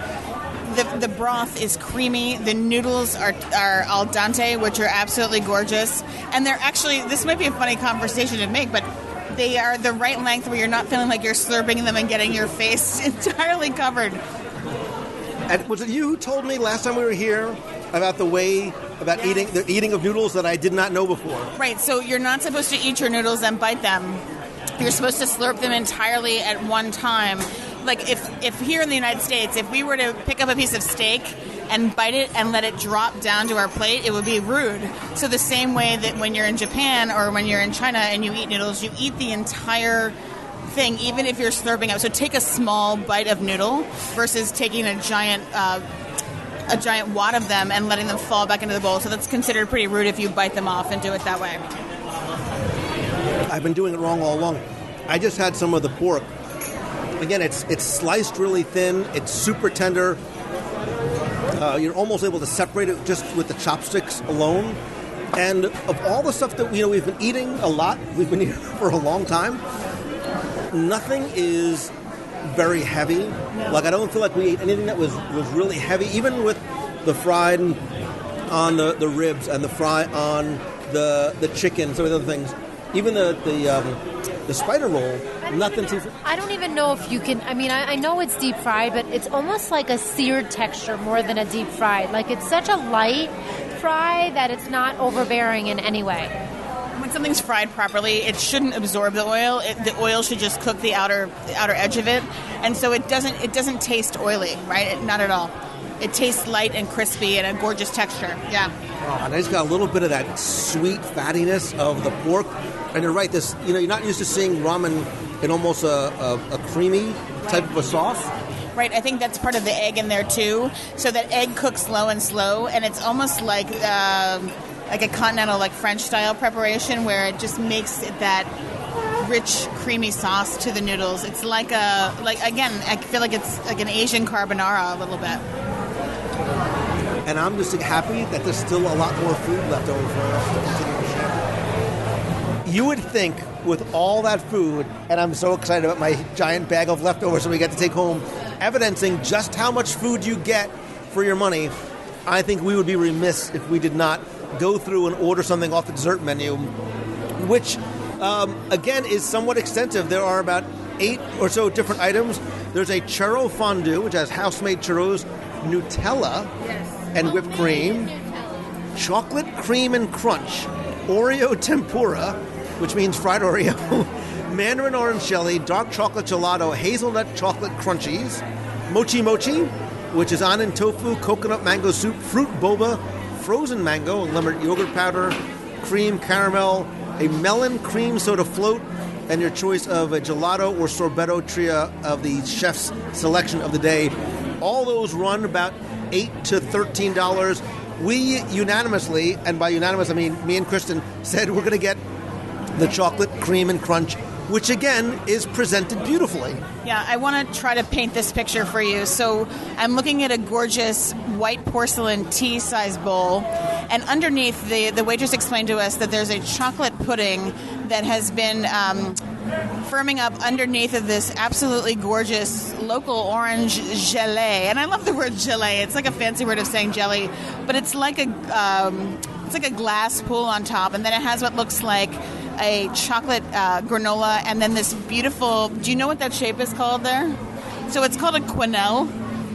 The broth is creamy. The noodles are al dente, which are absolutely gorgeous. And they're actually, this might be a funny conversation to make, but they are the right length where you're not feeling like you're slurping them and getting your face entirely covered. And was it you who told me last time we were here about the eating of noodles that I did not know before? Right, so you're not supposed to eat your noodles and bite them. You're supposed to slurp them entirely at one time. Like if here in the United States, if we were to pick up a piece of steak and bite it and let it drop down to our plate, it would be rude. So the same way that when you're in Japan or when you're in China and you eat noodles, you eat the entire thing, even if you're slurping up. So take a small bite of noodle versus taking a giant wad of them and letting them fall back into the bowl. So that's considered pretty rude if you bite them off and do it that way. I've been doing it wrong all along. I just had some of the pork. Again, it's sliced really thin. It's super tender. You're almost able to separate it just with the chopsticks alone. And of all the stuff that we've been eating a lot, we've been eating for a long time, nothing is very heavy. No. Like I don't feel like we ate anything that was really heavy, even with the fried on the ribs and the fry on the chicken, some of the other things. Even the spider roll, nothing seems... I don't even know if you can... I mean, I know it's deep fried, but it's almost like a seared texture more than a deep fried. Like, it's such a light fry that it's not overbearing in any way. When something's fried properly, it shouldn't absorb the oil. The oil should just cook the outer edge of it. And so it doesn't taste oily, right? Not at all. It tastes light and crispy and a gorgeous texture. Yeah. Oh, and it's got a little bit of that sweet fattiness of the pork. And you're right, you're not used to seeing ramen in almost a creamy type of a sauce. Right, I think that's part of the egg in there too. So that egg cooks low and slow, and it's almost like a continental, like French style preparation where it just makes that rich, creamy sauce to the noodles. It's again, I feel like it's like an Asian carbonara a little bit. And I'm just happy that there's still a lot more food left over for us to continue to share. You would think with all that food, and I'm so excited about my giant bag of leftovers that we get to take home, evidencing just how much food you get for your money, I think we would be remiss if we did not go through and order something off the dessert menu, which, again, is somewhat extensive. There are about 8 or so different items. There's a churro fondue, which has house-made churros, Nutella, and whipped cream, chocolate cream and crunch, Oreo tempura, which means fried Oreo, mandarin orange jelly, dark chocolate gelato, hazelnut chocolate crunchies, mochi mochi, which is anin tofu, coconut mango soup, fruit boba, frozen mango, lemon yogurt powder, cream caramel, a melon cream soda float, and your choice of a gelato or sorbetto tria of the chef's selection of the day. All those run about $8 to $13. We unanimously, and by unanimous I mean me and Kristen, said we're going to get the chocolate cream and crunch, which again is presented beautifully. Yeah, I want to try to paint this picture for you. So I'm looking at a gorgeous white porcelain tea-size bowl, and underneath, the waitress explained to us that there's a chocolate pudding that has been firming up underneath of this absolutely gorgeous local orange gelée. And I love the word gelée. It's like a fancy word of saying jelly, but it's like a glass pool on top, and then it has what looks like a chocolate granola, and then this beautiful... Do you know what that shape is called there? So it's called a quenelle,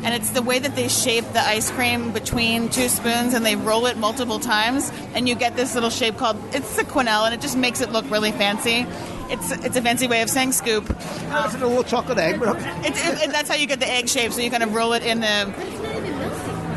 and it's the way that they shape the ice cream between two spoons, and they roll it multiple times, and you get this little shape called... It's a quenelle, and it just makes it look really fancy. It's a fancy way of saying scoop. It's a little chocolate egg. That's how you get the egg shape, so you kind of roll it in the...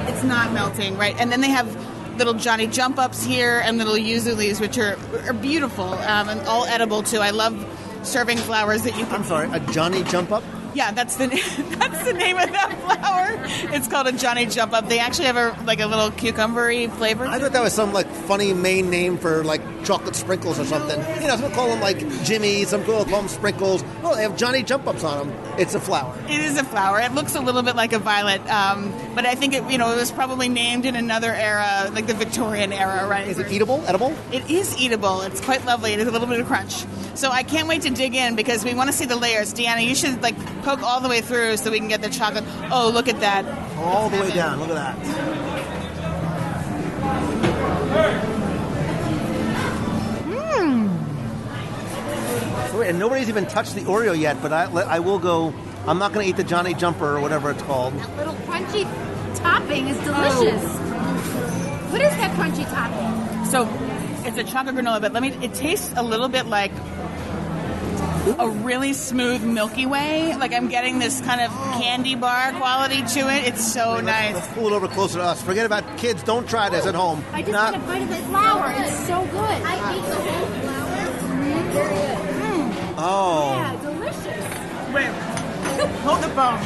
It's not melting, right? And then they have little Johnny Jump Ups here and little yuzu leaves, which are beautiful and all edible, too. I love serving flowers that you can... I'm sorry, a Johnny Jump Up? Yeah, that's the name of that flower. It's called a Johnny Jump Up. They actually have a little cucumber-y flavor. I thought that was some funny Maine name for chocolate sprinkles or something. Some call them Jimmy, some people call them sprinkles. Oh, they have Johnny Jump Ups on them. It's a flower. It is a flower. It looks a little bit like a violet, but I think it was probably named in another era, like the Victorian era, right? Is it eatable? Edible? It is eatable. It's quite lovely. It has a little bit of crunch. So I can't wait to dig in because we want to see the layers. Deanna, you should poke all the way through so we can get the chocolate. Oh, look at that. All the way down. Look at that. So, and nobody's even touched the Oreo yet, but I will go. I'm not going to eat the Johnny Jumper or whatever it's called. That little crunchy topping is delicious. Oh. What is that crunchy topping? So it's a chocolate granola, but it tastes a little bit like a really smooth Milky Way. I'm getting this kind of candy bar quality to it. It's so nice. Let's pull it over closer to us. Forget about kids. Don't try this at home. I just had a bite of the flour. It's so good. I ate the whole flour. Very good. Oh. Yeah, delicious. Wait. Hold the phone.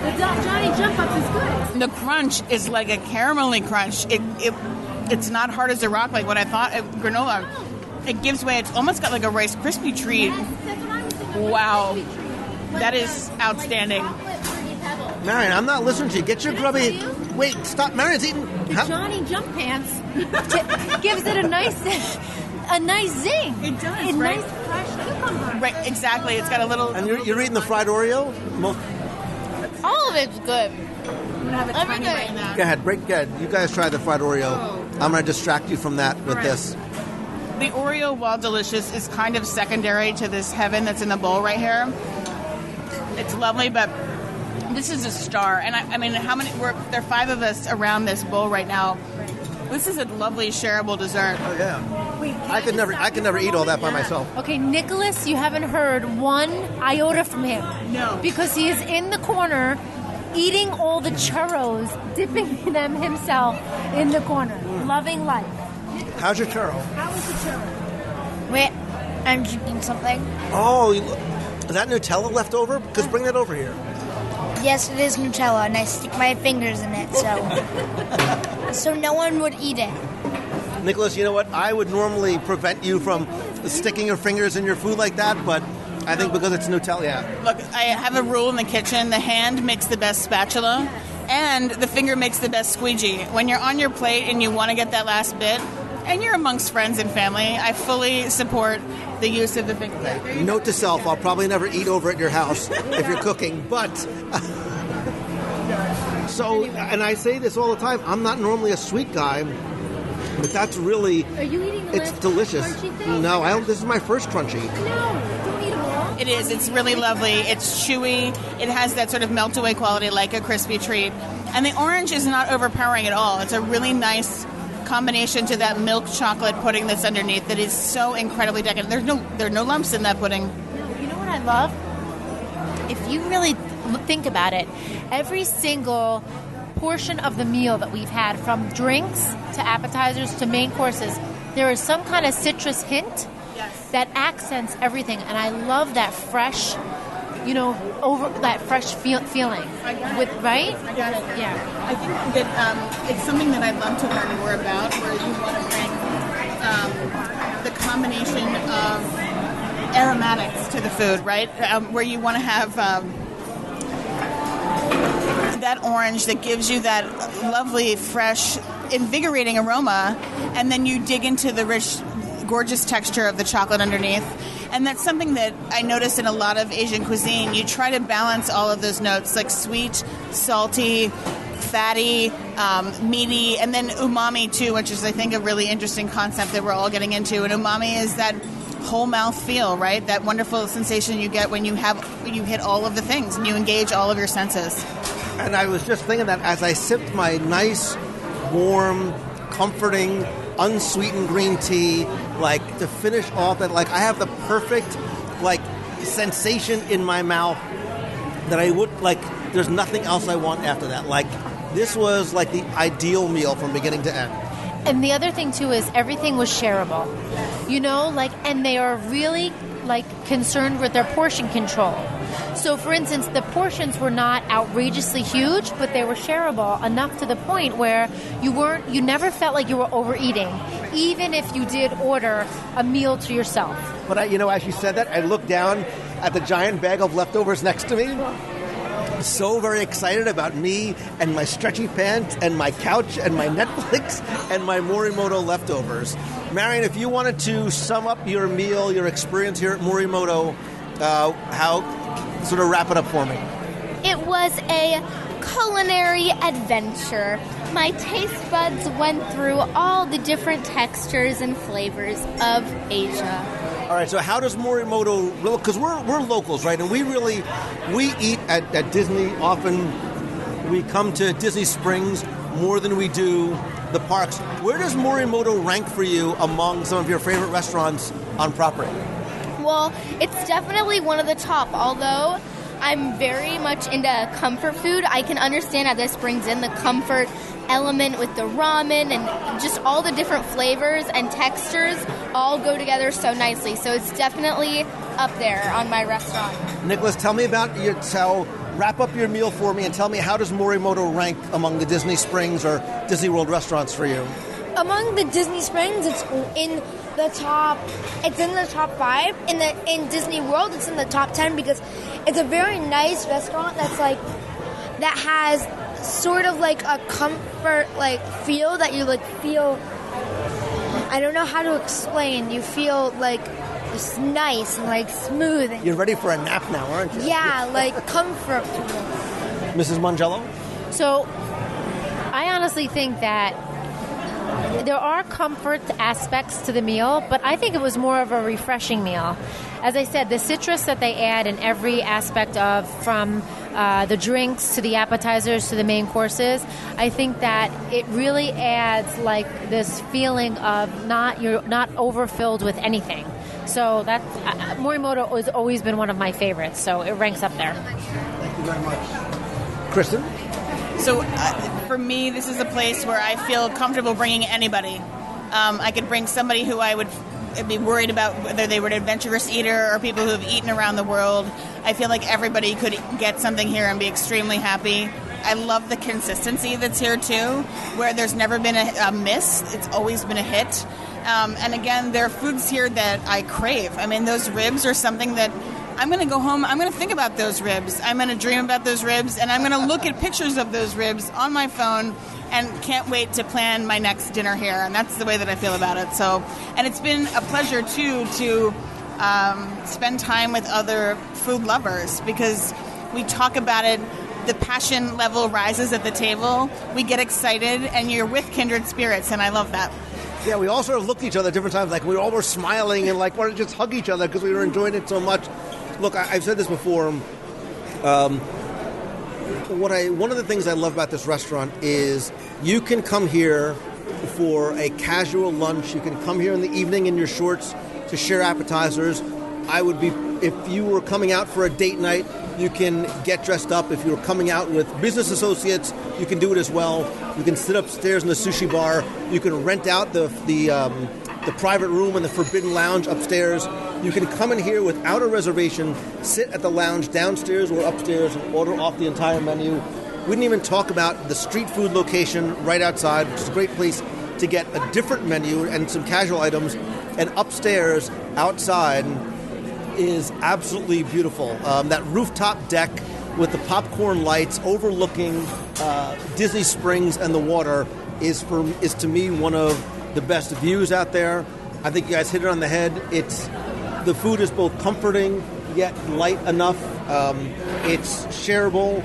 The Johnny Jump Ups is good. The crunch is like a caramelly crunch. It's not hard as a rock like what I thought. Granola. It gives way. It's almost got a Rice Krispie treat. Yes, that's what I was thinking. Wow. That is outstanding. Marion, I'm not listening to you. Get your grubby... Wait, stop. Marion's eating... The Johnny Jump Pants gives it a nice zing. It does, a right? Nice fresh cucumber. Right, exactly. It's got a little... And you're eating the fried Oreo? All of it's good. I'm going to have a tiny bite of that. Go ahead. Break good. You guys try the fried Oreo. I'm going to distract you from that with this. The Oreo, while delicious, is kind of secondary to this heaven that's in the bowl right here. It's lovely, but this is a star. And I mean, how many? There are 5 of us around this bowl right now. This is a lovely shareable dessert. Oh yeah. Wait, I could never eat all that by myself. Okay, Nicholas, you haven't heard one iota from him. No. Because he is in the corner eating all the churros, dipping them himself in the corner, loving life. How's your churro? How is the churro? Wait, I'm drinking something. Oh, is that Nutella left over? Because bring that over here. Yes, it is Nutella, and I stick my fingers in it, so no one would eat it. Nicholas, you know what? I would normally prevent you from sticking your fingers in your food like that, but I think because it's Nutella, yeah. Look, I have a rule in the kitchen. The hand makes the best spatula, and the finger makes the best squeegee. When you're on your plate and you want to get that last bit, and you're amongst friends and family, I fully support the use of the finger. Note to self, I'll probably never eat over at your house if you're cooking, but... So, and I say this all the time, I'm not normally a sweet guy, but that's really... Are you eating the It's delicious. Crunchy thing? No, I don't. This is my first crunchy. No, don't eat them all. It is. It's really lovely. It's chewy. It has that sort of melt-away quality like a crispy treat. And the orange is not overpowering at all. It's a really nice combination to that milk chocolate pudding that's underneath that is so incredibly decadent. There are no lumps in that pudding. You know what I love? If you really think about it, every single portion of the meal that we've had, from drinks to appetizers to main courses, there is some kind of citrus hint that accents everything. And I love that fresh, fresh feeling. Right? I got it. Yeah. I think that it's something that I'd love to learn more about, where you want to bring the combination of aromatics to the food, right? Where you want to have that orange that gives you that lovely, fresh, invigorating aroma, and then you dig into the rich, gorgeous texture of the chocolate underneath. And that's something that I notice in a lot of Asian cuisine. You try to balance all of those notes, like sweet, salty, fatty, meaty, and then umami too, which is I think a really interesting concept that we're all getting into. And umami is that whole mouth feel, right? That wonderful sensation you get when you hit all of the things and you engage all of your senses. And I was just thinking that as I sipped my nice, warm, comforting, unsweetened green tea, like to finish off that, like I have the perfect like sensation in my mouth that I would like. There's nothing else I want after that. Like this was like the ideal meal from beginning to end. And the other thing too is everything was shareable, and they are really concerned with their portion control. So for instance, the portions were not outrageously huge, but they were shareable enough to the point where you never felt like you were overeating, even if you did order a meal to yourself. But as you said that, I looked down at the giant bag of leftovers next to me. So very excited about me and my stretchy pants and my couch and my Netflix and my Morimoto leftovers. Marion, if you wanted to sum up your meal, your experience here at Morimoto, sort of wrap it up for me. It was a culinary adventure. My taste buds went through all the different textures and flavors of Asia. All right, so how does Morimoto, because we're locals, right? And we eat at Disney often. We come to Disney Springs more than we do the parks. Where does Morimoto rank for you among some of your favorite restaurants on property? Well, it's definitely one of the top, although I'm very much into comfort food. I can understand how this brings in the comfort element with the ramen and just all the different flavors and textures all go together so nicely. So it's definitely up there on my restaurant. Nicholas, tell me about wrap up your meal for me and tell me, how does Morimoto rank among the Disney Springs or Disney World restaurants for you? Among the Disney Springs, it's in the top 5. In Disney World, it's in the top 10 because it's a very nice restaurant that has sort of like a comfort feel that you feel. I don't know how to explain. You feel like it's nice and smooth. You're ready for a nap now, aren't you? Yeah, comfort. Mrs. Mongello? So I honestly think that there are comfort aspects to the meal, but I think it was more of a refreshing meal. As I said, the citrus that they add in every aspect from the drinks to the appetizers to the main courses, I think that it really adds this feeling of you're not overfilled with anything. So that's Morimoto has always been one of my favorites, so it ranks up there. Thank you very much. Kristen? So for me, this is a place where I feel comfortable bringing anybody. I could bring somebody who I'd be worried about whether they were an adventurous eater or people who have eaten around the world. I feel like everybody could get something here and be extremely happy. I love the consistency that's here too, where there's never been a miss. It's always been a hit. And again, there are foods here that I crave. I mean, those ribs are something that I'm going to go home, I'm going to think about those ribs. I'm going to dream about those ribs, and I'm going to look at pictures of those ribs on my phone and can't wait to plan my next dinner here. And that's the way that I feel about it. So, and it's been a pleasure, too, to spend time with other food lovers because we talk about it. The passion level rises at the table. We get excited, and you're with kindred spirits, and I love that. Yeah, we all sort of looked at each other at different times, we all were smiling and wanted to just hug each other because we were enjoying it so much. Look, I've said this before. One of the things I love about this restaurant is you can come here for a casual lunch. You can come here in the evening in your shorts to share appetizers. If you were coming out for a date night, you can get dressed up. If you were coming out with business associates, you can do it as well. You can sit upstairs in the sushi bar. You can rent out the private room and the forbidden lounge upstairs. You can come in here without a reservation, sit at the lounge downstairs or upstairs and order off the entire menu. We didn't even talk about the street food location right outside, which is a great place to get a different menu and some casual items. And upstairs, outside, is absolutely beautiful. That rooftop deck with the popcorn lights overlooking Disney Springs and the water is to me one of the best views out there. I think you guys hit it on the head. The food is both comforting yet light enough. It's shareable.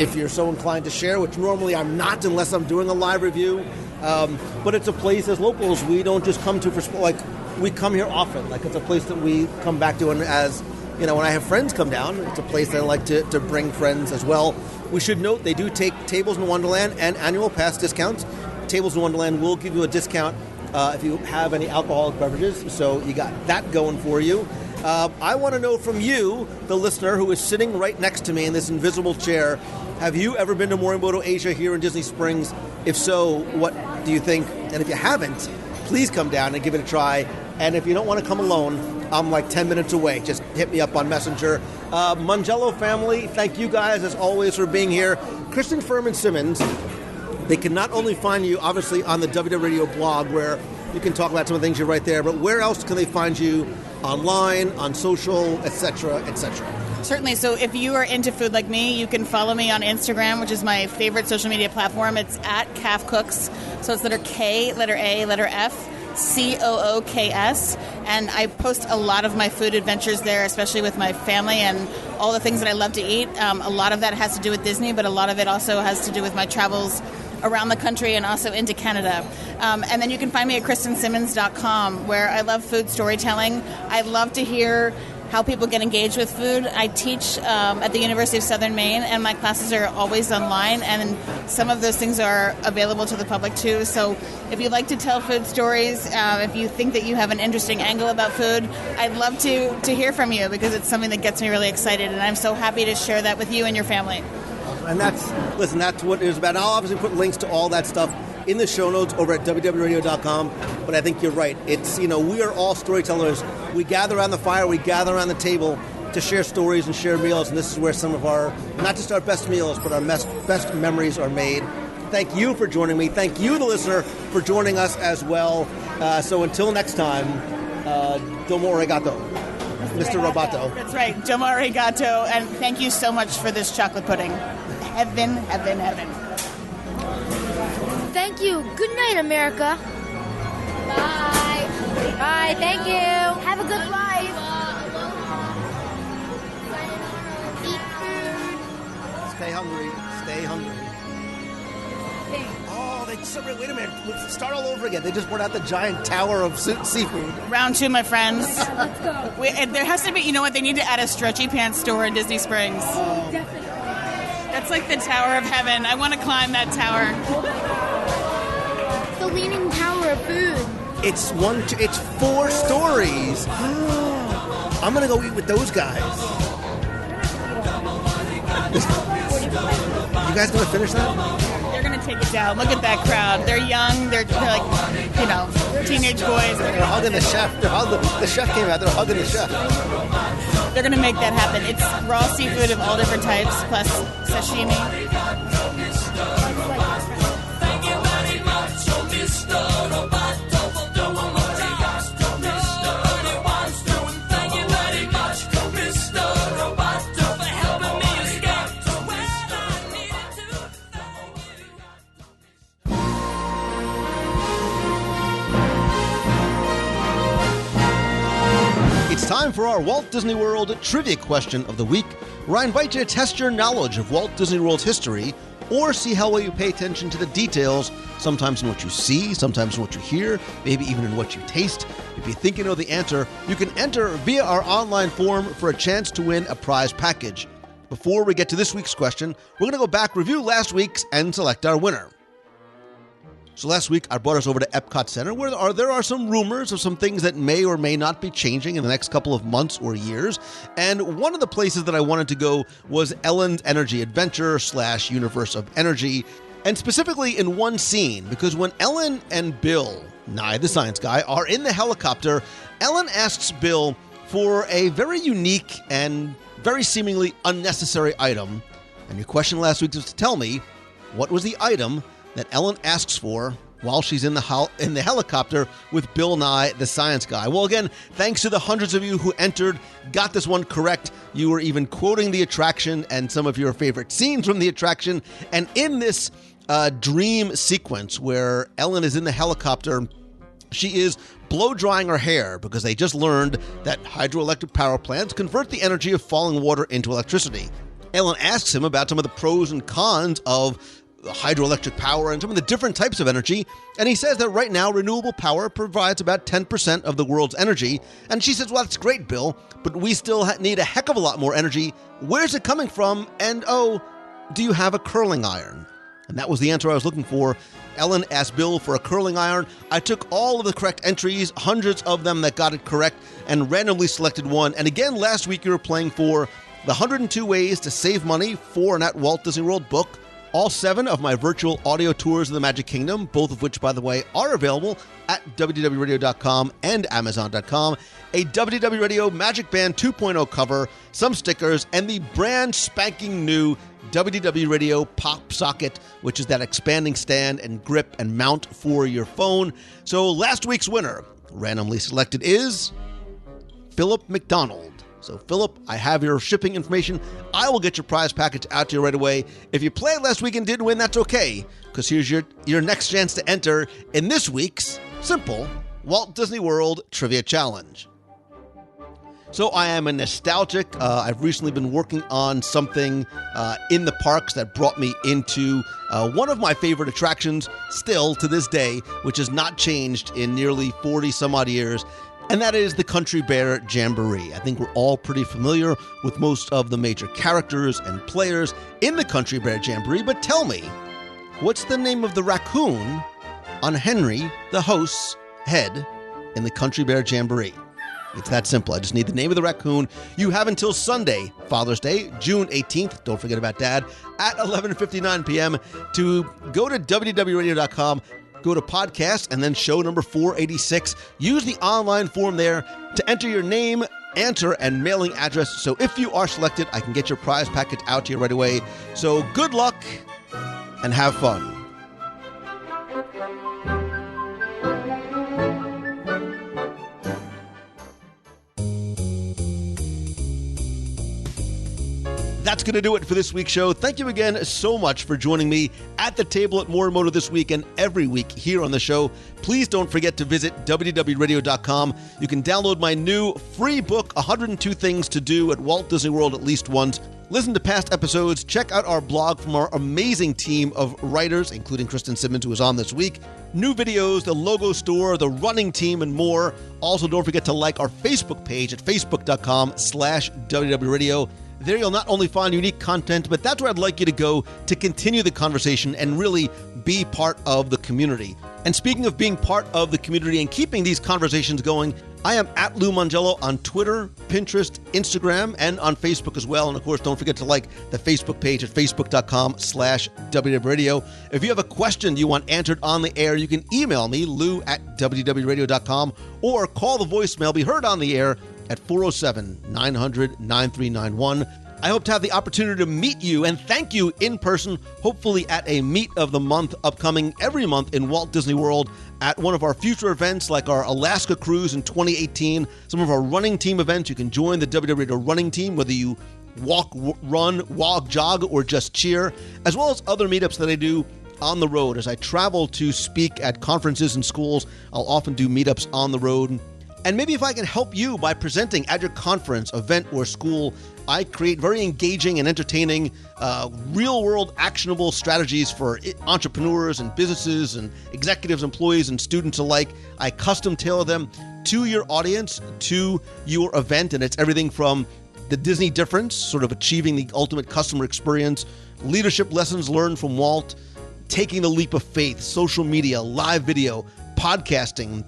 if you're so inclined to share, which normally I'm not unless I'm doing a live review. But it's a place as locals we don't just come to for like we come here often. Like it's a place that we come back to, and as you know, when I have friends come down, it's a place that I like to bring friends as well. We should note they do take Tables in Wonderland and annual pass discounts. Tables in Wonderland will give you a discount if you have any alcoholic beverages, so you got that going for you. I want to know from you, the listener who is sitting right next to me in this invisible chair, have you ever been to Morimoto Asia here in Disney Springs? If so, what do you think? And if you haven't, please come down and give it a try. And if you don't want to come alone, I'm like 10 minutes away. Just hit me up on Messenger. Mongello family, thank you guys as always for being here. Kristen Furman Simmons, they can not only find you obviously on the WDW Radio blog where you can talk about some of the things you're right there, but where else can they find you online, on social, etc., etc.? Certainly. So if you are into food like me, you can follow me on Instagram, which is my favorite social media platform. It's at Calf Cooks. So it's letter K, letter A, letter F, COOKS. And I post a lot of my food adventures there, especially with my family and all the things that I love to eat. A lot of that has to do with Disney, but a lot of it also has to do with my travels around the country and also into Canada. And then you can find me at KristenSimmons.com, where I love food storytelling. I love to hear how people get engaged with food. I teach at the University of Southern Maine, and my classes are always online, and some of those things are available to the public too. So if you like to tell food stories, if you think that you have an interesting angle about food, I'd love to hear from you, because it's something that gets me really excited, and I'm so happy to share that with you and your family. And that's what it is about. And I'll obviously put links to all that stuff in the show notes over at WDWRadio.com. But I think you're right. It's, we are all storytellers. We gather around the fire, we gather around the table to share stories and share meals. And this is where some of our, not just our best meals, but our best memories are made. Thank you for joining me. Thank you, the listener, for joining us as well. So until next time, domo arigato. Mr. Roboto. That's right. Domo arigato. And thank you so much for this chocolate pudding. Heaven, heaven, heaven. Thank you. Good night, America. Bye. Bye. Thank you. Have a good life. Eat food. Stay hungry. Stay hungry. Oh, wait a minute. Let's start all over again. They just brought out the giant tower of seafood. Round two, my friends. Let's go. There has to be, you know what? They need to add a stretchy pants store in Disney Springs. Oh, definitely. That's like the Tower of Heaven. I want to climb that tower. The Leaning Tower of Food. It's 4 stories. I'm going to go eat with those guys. You guys going to finish that? They're going to take it down. Look at that crowd. They're young. They're like, teenage boys. They're hugging the chef. The chef came out. They're hugging the chef. They're going to make that happen. It's raw seafood of all different types, plus sashimi. It's time for our Walt Disney World Trivia Question of the Week, where I invite you to test your knowledge of Walt Disney World's history, or see how well you pay attention to the details, sometimes in what you see, sometimes in what you hear, maybe even in what you taste. If you think you know the answer, you can enter via our online form for a chance to win a prize package. Before we get to this week's question, we're going to go back, review last week's, and select our winner. So last week, I brought us over to Epcot Center, where there are some rumors of some things that may or may not be changing in the next couple of months or years. And one of the places that I wanted to go was Ellen's Energy Adventure / Universe of Energy, and specifically in one scene, because when Ellen and Bill, Nye the science guy, are in the helicopter, Ellen asks Bill for a very unique and very seemingly unnecessary item. And your question last week was to tell me, what was the item that Ellen asks for while she's in the helicopter with Bill Nye, the science guy? Well, again, thanks to the hundreds of you who entered, got this one correct. You were even quoting the attraction and some of your favorite scenes from the attraction. And in this dream sequence where Ellen is in the helicopter, she is blow-drying her hair because they just learned that hydroelectric power plants convert the energy of falling water into electricity. Ellen asks him about some of the pros and cons of hydroelectric power and some of the different types of energy, and he says that right now renewable power provides about 10% of the world's energy. And she says, well, that's great, Bill, but we still need a heck of a lot more energy. Where's it coming from? And oh, do you have a curling iron? And that was the answer I was looking for. Ellen asked Bill for a curling iron. I took all of the correct entries, hundreds of them that got it correct, and randomly selected one. And again, last week you were playing for the 102 Ways to Save Money for and at Walt Disney World book. All 7 of my virtual audio tours of the Magic Kingdom, both of which, by the way, are available at WDWRadio.com and Amazon.com. A WDW Radio Magic Band 2.0 cover, some stickers, and the brand spanking new WDW Radio Pop Socket, which is that expanding stand and grip and mount for your phone. So last week's winner, randomly selected, is Philip McDonald. So, Philip, I have your shipping information. I will get your prize package out to you right away. If you played last week and didn't win, that's okay, because here's your next chance to enter in this week's simple Walt Disney World Trivia Challenge. So, I am a nostalgic. I've recently been working on something in the parks that brought me into one of my favorite attractions still to this day, which has not changed in nearly 40 some odd years. And that is the Country Bear Jamboree. I think we're all pretty familiar with most of the major characters and players in the Country Bear Jamboree, but tell me, what's the name of the raccoon on Henry the host's head in the Country Bear Jamboree? It's that simple. I just need the name of the raccoon. You have until Sunday, Father's Day, June 18th, don't forget about Dad, at 11:59 p.m. to go to WDWRadio.com, go to podcast, and then show number 486. Use the online form there to enter your name, answer, and mailing address. So if you are selected, I can get your prize package out to you right away. So good luck and have fun. That's going to do it for this week's show. Thank you again so much for joining me at the table at Morimoto this week and every week here on the show. Please don't forget to visit WDWRadio.com. You can download my new free book, 102 Things to Do at Walt Disney World at Least Once. Listen to past episodes. Check out our blog from our amazing team of writers, including Kristen Simmons, who was on this week. New videos, the logo store, the running team, and more. Also, don't forget to like our Facebook page at facebook.com/WDWRadio. There you'll not only find unique content, but that's where I'd like you to go to continue the conversation and really be part of the community. And speaking of being part of the community and keeping these conversations going, I am at Lou Mongello on Twitter, Pinterest, Instagram, and on Facebook as well. And of course, don't forget to like the Facebook page at facebook.com/WDWRadio. If you have a question you want answered on the air, you can email me, lou@WDWRadio.com, or call the voicemail, be heard on the air at 407-900-9391. I hope to have the opportunity to meet you and thank you in person, hopefully at a Meet of the Month upcoming every month in Walt Disney World, at one of our future events like our Alaska cruise in 2018, some of our running team events. You can join the WDW Radio running team, whether you walk, run, walk, jog, or just cheer, as well as other meetups that I do on the road. As I travel to speak at conferences and schools, I'll often do meetups on the road. And maybe if I can help you by presenting at your conference, event, or school, I create very engaging and entertaining, real-world actionable strategies for entrepreneurs and businesses and executives, employees, and students alike. I custom tailor them to your audience, to your event, and it's everything from the Disney difference, sort of achieving the ultimate customer experience, leadership lessons learned from Walt, taking the leap of faith, social media, live video, podcasting,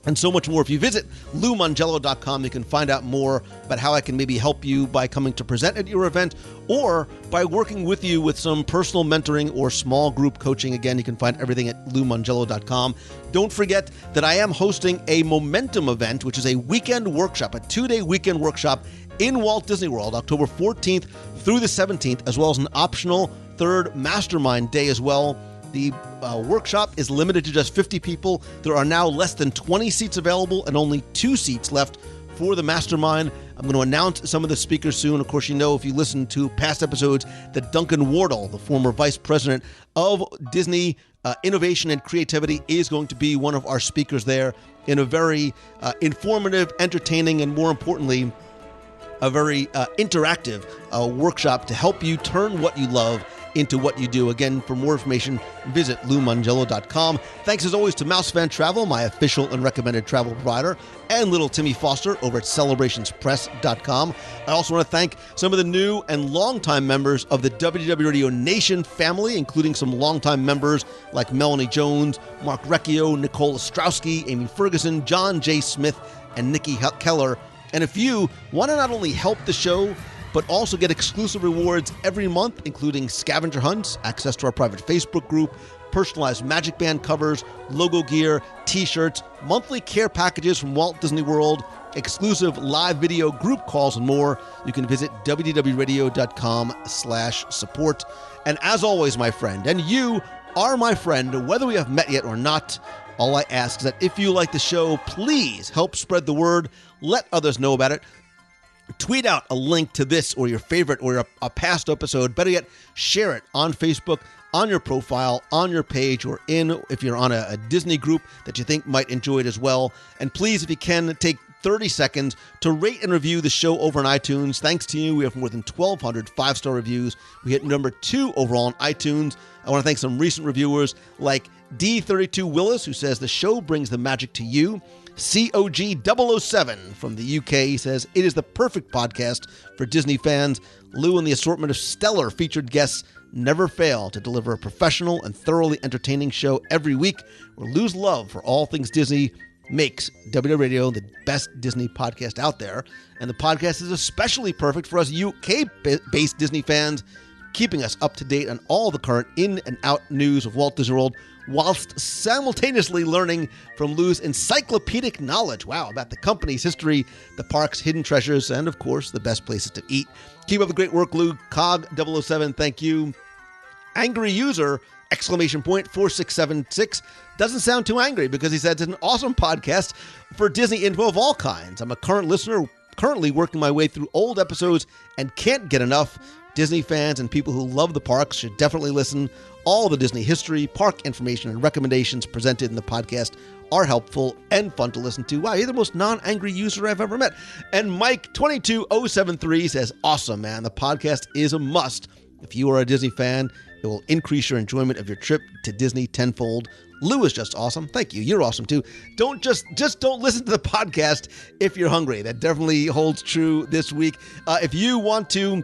and so much more. If you visit LouMongello.com, you can find out more about how I can maybe help you by coming to present at your event or by working with you with some personal mentoring or small group coaching. Again, you can find everything at LouMongello.com. Don't forget that I am hosting a Momentum event, which is a weekend workshop, a 2-day weekend workshop in Walt Disney World, October 14th through the 17th, as well as an optional third mastermind day as well. The workshop is limited to just 50 people. There are now less than 20 seats available and only 2 seats left for the mastermind. I'm going to announce some of the speakers soon. Of course, you know, if you listen to past episodes, that Duncan Wardle, the former vice president of Disney Innovation and Creativity, is going to be one of our speakers there in a very informative, entertaining, and more importantly, a very interactive workshop to help you turn what you love into what you do. Again, for more information, visit LouMongello.com. Thanks as always to Mousefan Travel, my official and recommended travel provider, and little Timmy Foster over at CelebrationsPress.com. I also want to thank some of the new and longtime members of the WDW Radio Nation family, including some longtime members like Melanie Jones, Mark Recchio, Nicole Ostrowski, Amy Ferguson, John J. Smith, and Nikki Keller. And if you want to not only help the show, but also get exclusive rewards every month, including scavenger hunts, access to our private Facebook group, personalized Magic Band covers, logo gear, t-shirts, monthly care packages from Walt Disney World, exclusive live video group calls, and more, you can visit wdwradio.com/support. And as always, my friend, and you are my friend, whether we have met yet or not, all I ask is that if you like the show, please help spread the word, let others know about it. Tweet out a link to this or your favorite or a past episode. Better yet, share it on Facebook, on your profile, on your page, or if you're on a Disney group that you think might enjoy it as well. And please, if you can, take 30 seconds to rate and review the show over on iTunes. Thanks to you, we have more than 1,200 5-star reviews. We hit number 2 overall on iTunes. I want to thank some recent reviewers like D32 Willis, who says the show brings the magic to you. COG007 from the UK says, it is the perfect podcast for Disney fans. Lou and the assortment of stellar featured guests never fail to deliver a professional and thoroughly entertaining show every week, where Lou's love for all things Disney makes WDW Radio the best Disney podcast out there. And the podcast is especially perfect for us UK-based Disney fans, keeping us up to date on all the current in and out news of Walt Disney World, whilst simultaneously learning from Lou's encyclopedic knowledge, about the company's history, the park's hidden treasures, and of course, the best places to eat. Keep up the great work, Lou. COG007, thank you. Angry user, ! 4676, doesn't sound too angry because he said it's an awesome podcast for Disney info of all kinds. I'm a current listener, currently working my way through old episodes and can't get enough. Disney fans and people who love the parks should definitely listen. All the Disney history, park information, and recommendations presented in the podcast are helpful and fun to listen to. Wow, you're the most non-angry user I've ever met. And Mike22073 says, awesome, man. The podcast is a must. If you are a Disney fan, it will increase your enjoyment of your trip to Disney tenfold. Lou is just awesome. Thank you. You're awesome too. Don't just don't listen to the podcast if you're hungry. That definitely holds true this week. If you want to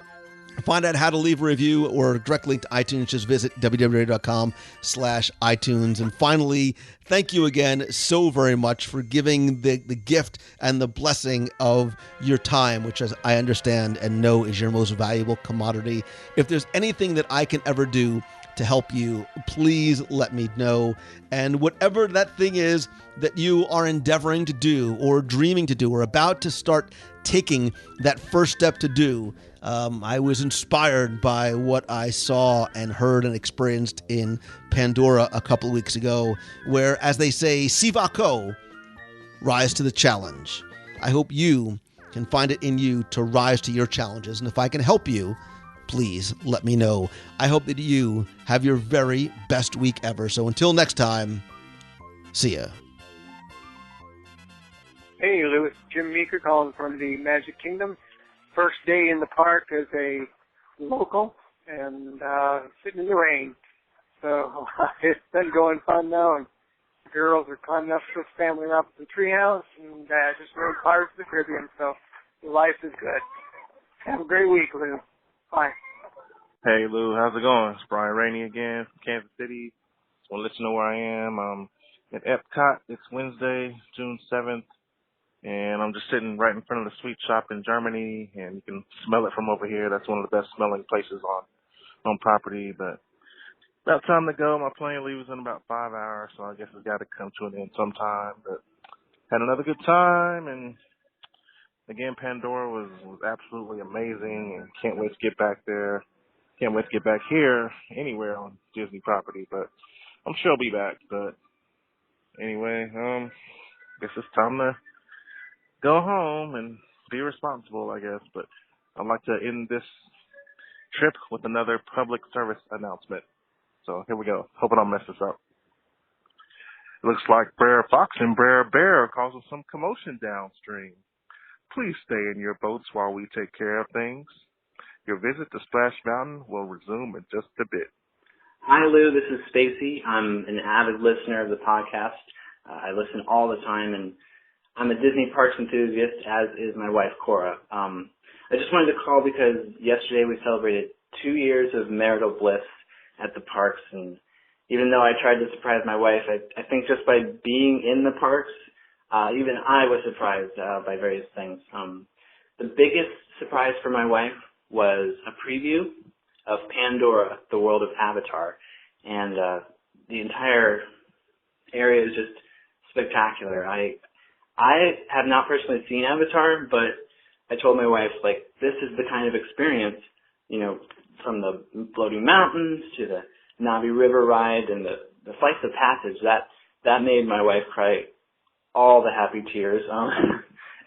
find out how to leave a review or direct link to iTunes, just visit www.radio.com/iTunes. And finally, thank you again so very much for giving the gift and the blessing of your time, which, as I understand and know, is your most valuable commodity. If there's anything that I can ever do to help you, please let me know. And whatever that thing is that you are endeavoring to do or dreaming to do or about to start taking that first step to do, I was inspired by what I saw and heard and experienced in Pandora a couple of weeks ago, where, as they say, Sivako, rise to the challenge. I hope you can find it in you to rise to your challenges. And if I can help you, please let me know. I hope that you have your very best week ever. So until next time, see ya. Hey, Lou, it's Jim Meeker calling from the Magic Kingdom. First day in the park as a local and sitting in the rain. So it's been going fun now, and the girls are climbing up Swiss Family Robinson Treehouse, and just rode Pirates of the Caribbean, so life is good. Have a great week, Lou. Bye. Hey, Lou, how's it going? It's Brian Rainey again from Kansas City. Just want to let you know where I am. I'm at Epcot. It's Wednesday, June 7th. And I'm just sitting right in front of the sweet shop in Germany, and you can smell it from over here. That's one of the best smelling places on property. But about time to go. My plane leaves in about 5 hours, so I guess it's got to come to an end sometime. But had another good time, and again, Pandora was absolutely amazing, and can't wait to get back there. Can't wait to get back here anywhere on Disney property, but I'm sure I'll be back. But anyway, guess it's time to go home and be responsible, I guess. But I'd like to end this trip with another public service announcement. So here we go. Hope I don't mess this up. It looks like Brer Fox and Brer Bear are causing some commotion downstream. please stay in your boats while we take care of things. Your visit to Splash Mountain will resume in just a bit. Hi, Lou. This is Stacy. I'm an avid listener of the podcast. I listen all the time, and I'm a Disney Parks enthusiast, as is my wife, Cora. I just wanted to call because yesterday we celebrated 2 years of marital bliss at the parks, and even though I tried to surprise my wife, I think just by being in the parks, even I was surprised by various things. The biggest surprise for my wife was a preview of Pandora, the world of Avatar, and the entire area is just spectacular. I have not personally seen Avatar, but I told my wife, like, this is the kind of experience, you know, from the floating mountains to the Navi River ride and the flights of passage, that made my wife cry all the happy tears.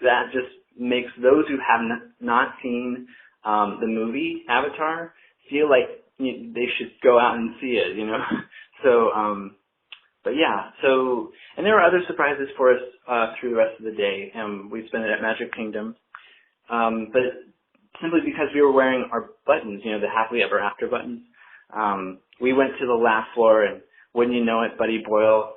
That just makes those who have not seen the movie Avatar feel like they should go out and see it, you know. So, but yeah, and there were other surprises for us through the rest of the day. We spent it at Magic Kingdom, but simply because we were wearing our buttons, you know, the Happily Ever After buttons, we went to the last floor, and wouldn't you know it, Buddy Boyle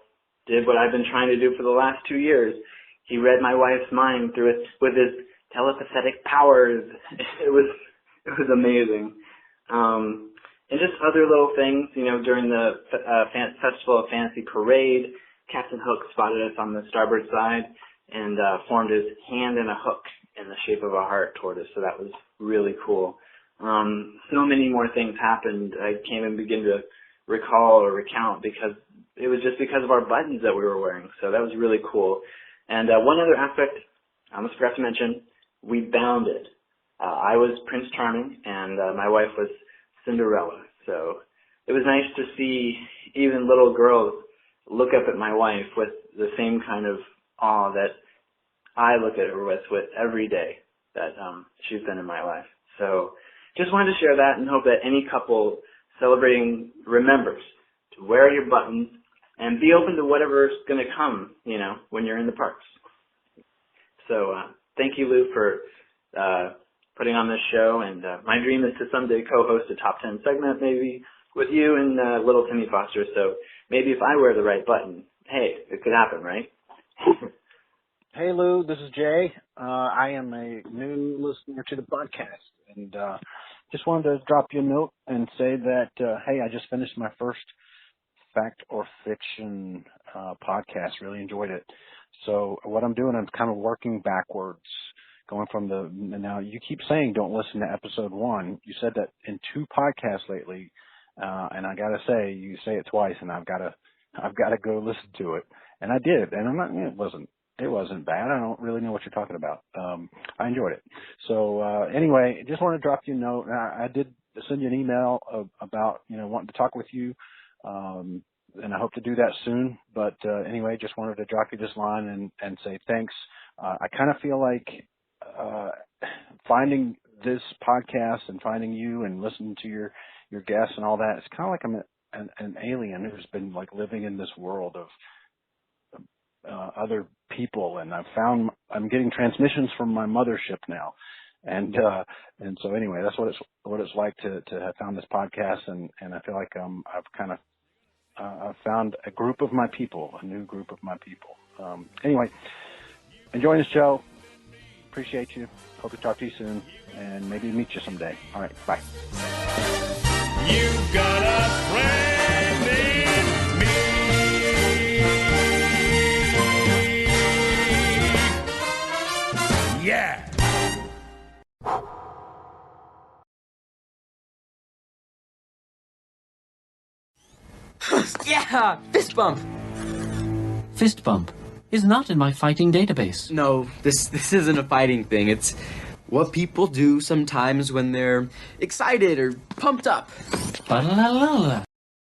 did what I've been trying to do for the last 2 years. He read my wife's mind through it with his telepathic powers. It was amazing. And just other little things, you know, during the Festival of Fantasy Parade, Captain Hook spotted us on the starboard side and formed his hand in a hook in the shape of a heart toward us, so that was really cool. So many more things happened. I can't even begin to recall or recount because it was just because of our buttons that we were wearing, so that was really cool. And one other aspect I almost forgot to mention, we bounded. I was Prince Charming, and my wife was Cinderella. So it was nice to see even little girls look up at my wife with the same kind of awe that I look at her with every day that she's been in my life. So just wanted to share that and hope that any couple celebrating remembers to wear your buttons and be open to whatever's going to come, you know, when you're in the parks. So thank you, Lou, for putting on this show, and my dream is to someday co-host a Top 10 segment maybe with you and little Timmy Foster, so maybe if I wear the right button, hey, it could happen, right? Hey, Lou, this is Jay. I am a new listener to the podcast, and just wanted to drop you a note and say that, hey, I just finished my first Fact or Fiction podcast, really enjoyed it. So what I'm doing, I'm kind of working backwards, going from now you keep saying don't listen to episode 1. You said that in 2 podcasts lately, and I gotta say, you say it twice, and I've gotta go listen to it. And I did, and I'm not, it wasn't bad. I don't really know what you're talking about. I enjoyed it. So anyway, just want to drop you a note. I did send you an email about, you know, wanting to talk with you, and I hope to do that soon. But anyway, just wanted to drop you this line and say thanks. I kind of feel like finding this podcast and finding you and listening to your guests and all that, it's kind of like I'm an alien who's been like living in this world of other people, and I'm getting transmissions from my mothership now, and so anyway, that's what it's like to have found this podcast, and I feel like I've kind of I've found a group of my people, a new group of my people. Anyway, enjoying the show. Appreciate you. Hope to talk to you soon, and maybe meet you someday. All right, bye. You've got a friend in me. Yeah. Yeah, fist bump. Fist bump is not in my fighting database. No, this isn't a fighting thing. It's what people do sometimes when they're excited or pumped up. Ba-la-la-la-la.